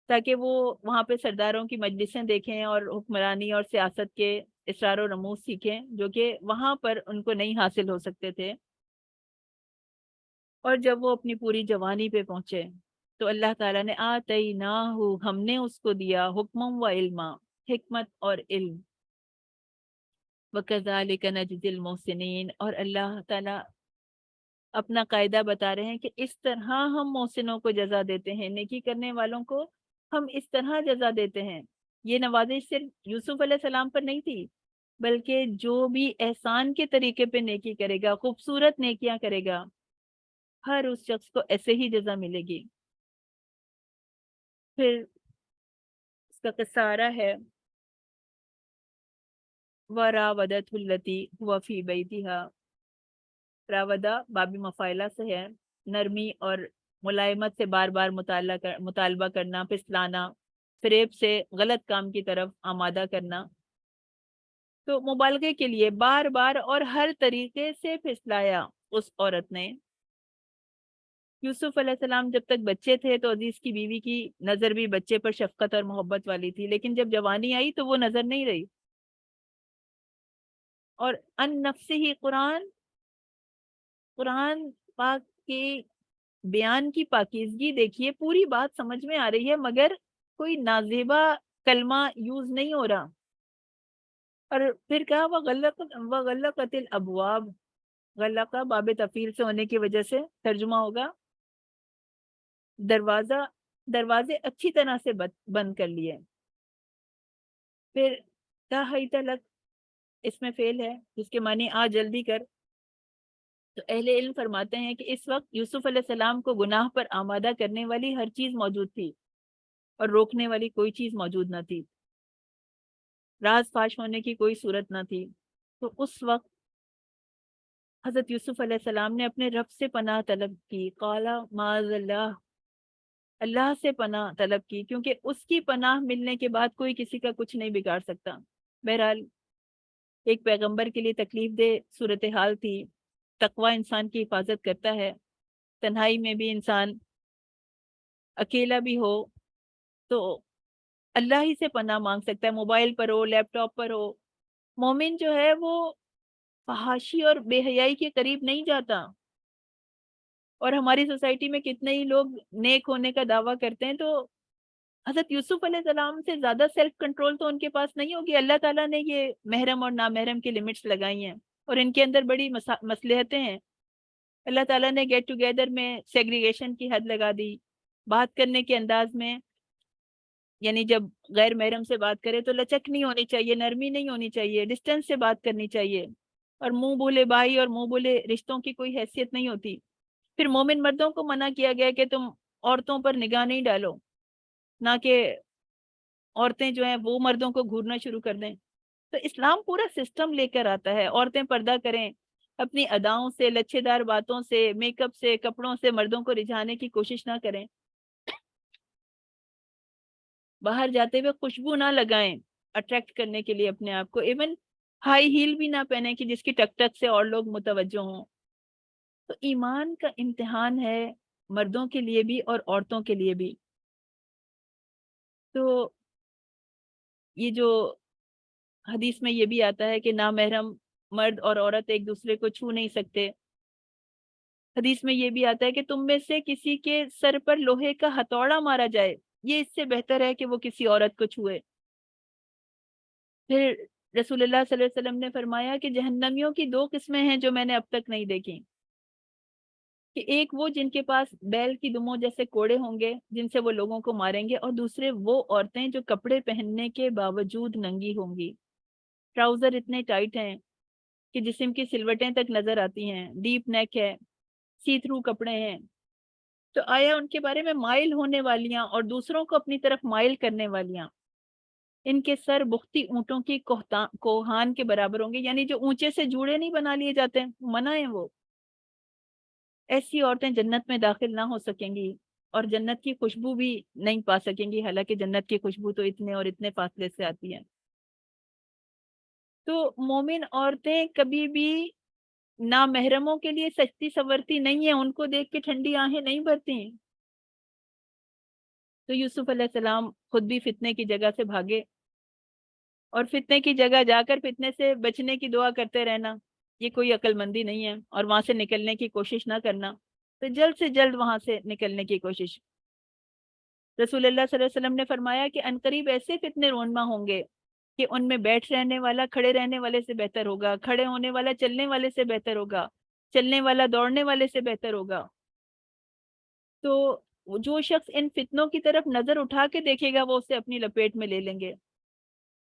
[SPEAKER 1] تاکہ وہ وہاں پہ سرداروں کی مجلسیں دیکھیں اور حکمرانی اور سیاست کے اسرار و رموز سیکھیں، جو کہ وہاں پر ان کو نہیں حاصل ہو سکتے تھے۔ اور جب وہ اپنی پوری جوانی پہ پہنچے تو اللہ تعالیٰ نے آتیناہو، ہم نے اس کو دیا حکمم و علما، حکمت اور علم، وَكَذَلِكَ نَجْزِي الْمُحْسِنِينَ، اور اللہ تعالیٰ اپنا قاعدہ بتا رہے ہیں کہ اس طرح ہم محسنوں کو جزا دیتے ہیں، نیکی کرنے والوں کو ہم اس طرح جزا دیتے ہیں۔ یہ نوازش صرف یوسف علیہ السلام پر نہیں تھی، بلکہ جو بھی احسان کے طریقے پہ نیکی کرے گا، خوبصورت نیکیاں کرے گا، ہر اس شخص کو ایسے ہی جزا ملے گی۔ پھر اس کا قصہ آ رہا ہے، وَرَاوَدَتْهُ الَّتِي هُوَ فِي بَيْتِهَا، راودہ بابی مفاعلہ سے ہے، نرمی اور ملائمت سے بار بار مطالبہ کرنا، پھسلانا، فریب سے غلط کام کی طرف آمادہ کرنا۔ تو مبالغے کے لیے بار بار اور ہر طریقے سے پھسلایا اس عورت نے۔ یوسف علیہ السلام جب تک بچے تھے تو عزیز کی بیوی کی نظر بھی بچے پر شفقت اور محبت والی تھی، لیکن جب جوانی آئی تو وہ نظر نہیں رہی۔ اور ان نفس ہی قرآن پاک کے بیان کی پاکیزگی دیکھیے، پوری بات سمجھ میں آ رہی ہے مگر کوئی نازیبا کلمہ یوز نہیں ہو رہا۔ اور پھر کہا وغلقت الابواب، غلقہ باب تفعیل سے ہونے کی وجہ سے ترجمہ ہوگا دروازے اچھی طرح سے بند کر لیے۔ پھر کہا ہی تلک، اس میں فعل ہے جس کے معنی آ جلدی کر۔ تو اہل علم فرماتے ہیں کہ اس وقت یوسف علیہ السلام کو گناہ پر آمادہ کرنے والی ہر چیز موجود تھی اور روکنے والی کوئی چیز موجود نہ تھی، راز فاش ہونے کی کوئی صورت نہ تھی۔ تو اس وقت حضرت یوسف علیہ السلام نے اپنے رب سے پناہ طلب کی، قال معاذ اللہ، اللہ سے پناہ طلب کی، کیونکہ اس کی پناہ ملنے کے بعد کوئی کسی کا کچھ نہیں بگاڑ سکتا۔ بہرحال ایک پیغمبر کے لیے تکلیف دہ صورتحال تھی۔ تقوی انسان کی حفاظت کرتا ہے، تنہائی میں بھی انسان اکیلا بھی ہو تو اللہ ہی سے پناہ مانگ سکتا ہے، موبائل پر ہو، لیپ ٹاپ پر ہو۔ مومن جو ہے وہ فحاشی اور بے حیائی کے قریب نہیں جاتا، اور ہماری سوسائٹی میں کتنے ہی لوگ نیک ہونے کا دعویٰ کرتے ہیں، تو حضرت یوسف علیہ السلام سے زیادہ سیلف کنٹرول تو ان کے پاس نہیں ہوگی۔ اللہ تعالیٰ نے یہ محرم اور نامحرم کی لمٹس لگائی ہیں اور ان کے اندر بڑی مصلحتیں ہیں۔ اللہ تعالیٰ نے گیٹ ٹوگیدر میں سیگریگیشن کی حد لگا دی، بات کرنے کے انداز میں، یعنی جب غیر محرم سے بات کرے تو لچک نہیں ہونی چاہیے، نرمی نہیں ہونی چاہیے، ڈسٹینس سے بات کرنی چاہیے۔
[SPEAKER 2] اور منہ بولے بھائی اور منہ بولے رشتوں کی کوئی حیثیت نہیں ہوتی. پھر مومن مردوں کو منع کیا گیا کہ تم عورتوں پر نگاہ نہیں ڈالو، نہ کہ عورتیں جو ہیں وہ مردوں کو گھورنا شروع کر دیں. تو اسلام پورا سسٹم لے کر آتا ہے. عورتیں پردہ کریں، اپنی اداؤں سے، لچھے دار باتوں سے، میک اپ سے، کپڑوں سے مردوں کو رجھانے کی کوشش نہ کریں. باہر جاتے ہوئے خوشبو نہ لگائیں اٹریکٹ کرنے کے لیے اپنے آپ کو. ایون ہائی ہیل بھی نہ پہنیں کہ جس کی ٹک ٹک سے اور لوگ متوجہ ہوں. تو ایمان کا امتحان ہے مردوں کے لیے بھی اور عورتوں کے لیے بھی. تو یہ جو حدیث میں یہ بھی آتا ہے کہ نامحرم مرد اور عورت ایک دوسرے کو چھو نہیں سکتے. حدیث میں یہ بھی آتا ہے کہ تم میں سے کسی کے سر پر لوہے کا ہتھوڑا مارا جائے، یہ اس سے بہتر ہے کہ وہ کسی عورت کو چھوئے. پھر رسول اللہ صلی اللہ علیہ وسلم نے فرمایا کہ جہنمیوں کی دو قسمیں ہیں جو میں نے اب تک نہیں دیکھی، کہ ایک وہ جن کے پاس بیل کی دموں جیسے کوڑے ہوں گے جن سے وہ لوگوں کو ماریں گے، اور دوسرے وہ عورتیں جو کپڑے پہننے کے باوجود ننگی ہوں گی. ٹراؤزر اتنے ٹائٹ ہیں کہ جسم کی سلوٹیں تک نظر آتی ہیں، ڈیپ نیک ہے، سی تھرو کپڑے ہیں. تو آیا ان کے بارے میں مائل ہونے والیاں اور دوسروں کو اپنی طرف مائل کرنے والیاں، ان کے سر بختی اونٹوں کی کوہان کے برابر ہوں گے. یعنی جو اونچے سے جوڑے نہیں بنا لیے جاتے ہیں، منع ہیں وہ. ایسی عورتیں جنت میں داخل نہ ہو سکیں گی اور جنت کی خوشبو بھی نہیں پا سکیں گی، حالانکہ جنت کی خوشبو تو اتنے اور اتنے فاصلے سے آتی ہے. تو مومن عورتیں کبھی بھی نامحرموں کے لیے سجتی سورتی نہیں ہیں، ان کو دیکھ کے ٹھنڈی آہیں نہیں بھرتی ہیں. تو یوسف علیہ السلام خود بھی فتنے کی جگہ سے بھاگے، اور فتنے کی جگہ جا کر فتنے سے بچنے کی دعا کرتے رہنا یہ کوئی عقل مندی نہیں ہے، اور وہاں سے نکلنے کی کوشش نہ کرنا. تو جلد سے جلد وہاں سے نکلنے کی کوشش. رسول اللہ صلی اللہ علیہ وسلم نے فرمایا کہ عنقریب ایسے فتنے رونما ہوں گے کہ ان میں بیٹھ رہنے والا کھڑے رہنے والے سے بہتر ہوگا، کھڑے ہونے والا چلنے والے سے بہتر ہوگا، چلنے والا دوڑنے والے سے بہتر ہوگا. تو جو شخص ان فتنوں کی طرف نظر اٹھا کے دیکھے گا وہ اسے اپنی لپیٹ میں لے لیں گے.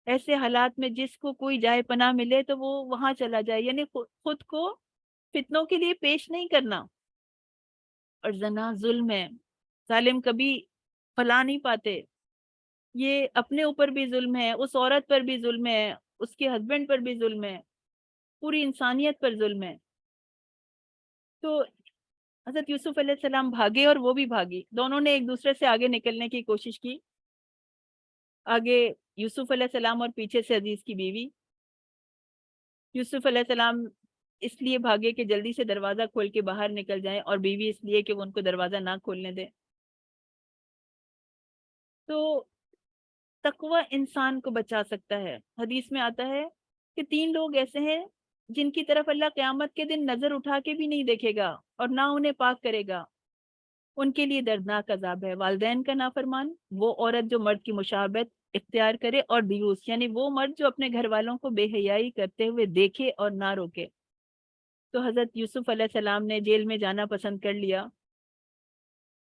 [SPEAKER 2] ایسے حالات میں جس کو کوئی جائے پناہ ملے تو وہ وہاں چلا جائے، یعنی خود کو فتنوں کے لیے پیش نہیں کرنا. اور زنا ظلم ہے، ظالم کبھی پھلا نہیں پاتے. یہ اپنے اوپر بھی ظلم ہے، اس عورت پر بھی ظلم ہے، اس کے ہسبینڈ پر بھی ظلم ہے، پوری انسانیت پر ظلم ہے. تو حضرت یوسف علیہ السلام بھاگے اور وہ بھی بھاگی، دونوں نے ایک دوسرے سے آگے نکلنے کی کوشش کی. آگے یوسف علیہ السلام اور پیچھے سے عزیز کی بیوی. یوسف علیہ السلام اس لیے بھاگے کہ جلدی سے دروازہ کھول کے باہر نکل جائیں، اور بیوی اس لیے کہ وہ ان کو دروازہ نہ کھولنے دے. تو تقوی انسان کو بچا سکتا ہے. حدیث میں آتا ہے کہ 3 لوگ ایسے ہیں جن کی طرف اللہ قیامت کے دن نظر اٹھا کے بھی نہیں دیکھے گا اور نہ انہیں پاک کرے گا. ان کے لیے دردناک عذاب ہے. والدین کا نافرمان، وہ عورت جو مرد کی مشابہت اختیار کرے، اور دیوس یعنی وہ مرد جو اپنے گھر والوں کو بے حیائی کرتے ہوئے دیکھے اور نہ روکے. تو حضرت یوسف علیہ السلام نے جیل میں جانا پسند کر لیا،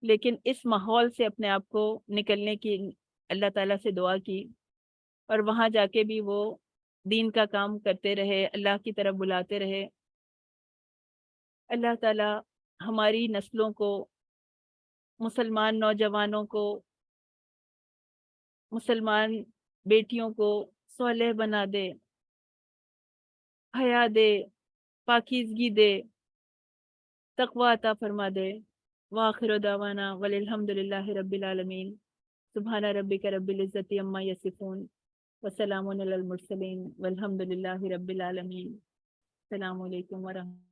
[SPEAKER 2] لیکن اس ماحول سے اپنے آپ کو نکلنے کی اللہ تعالیٰ سے دعا کی، اور وہاں جا کے بھی وہ دین کا کام کرتے رہے، اللہ کی طرف بلاتے رہے. اللہ تعالیٰ ہماری نسلوں کو، مسلمان نوجوانوں کو، مسلمان بیٹیوں کو صالح بنا دے، حیا دے، پاکیزگی دے، تقوی عطا فرما دے. وآخر دعوانا والحمد للہ رب العالمین. سبحان ربک رب العزت عما یصفون وسلام علی المرسلین والحمد للہ رب العالمین. السلام علیکم ورحمۃ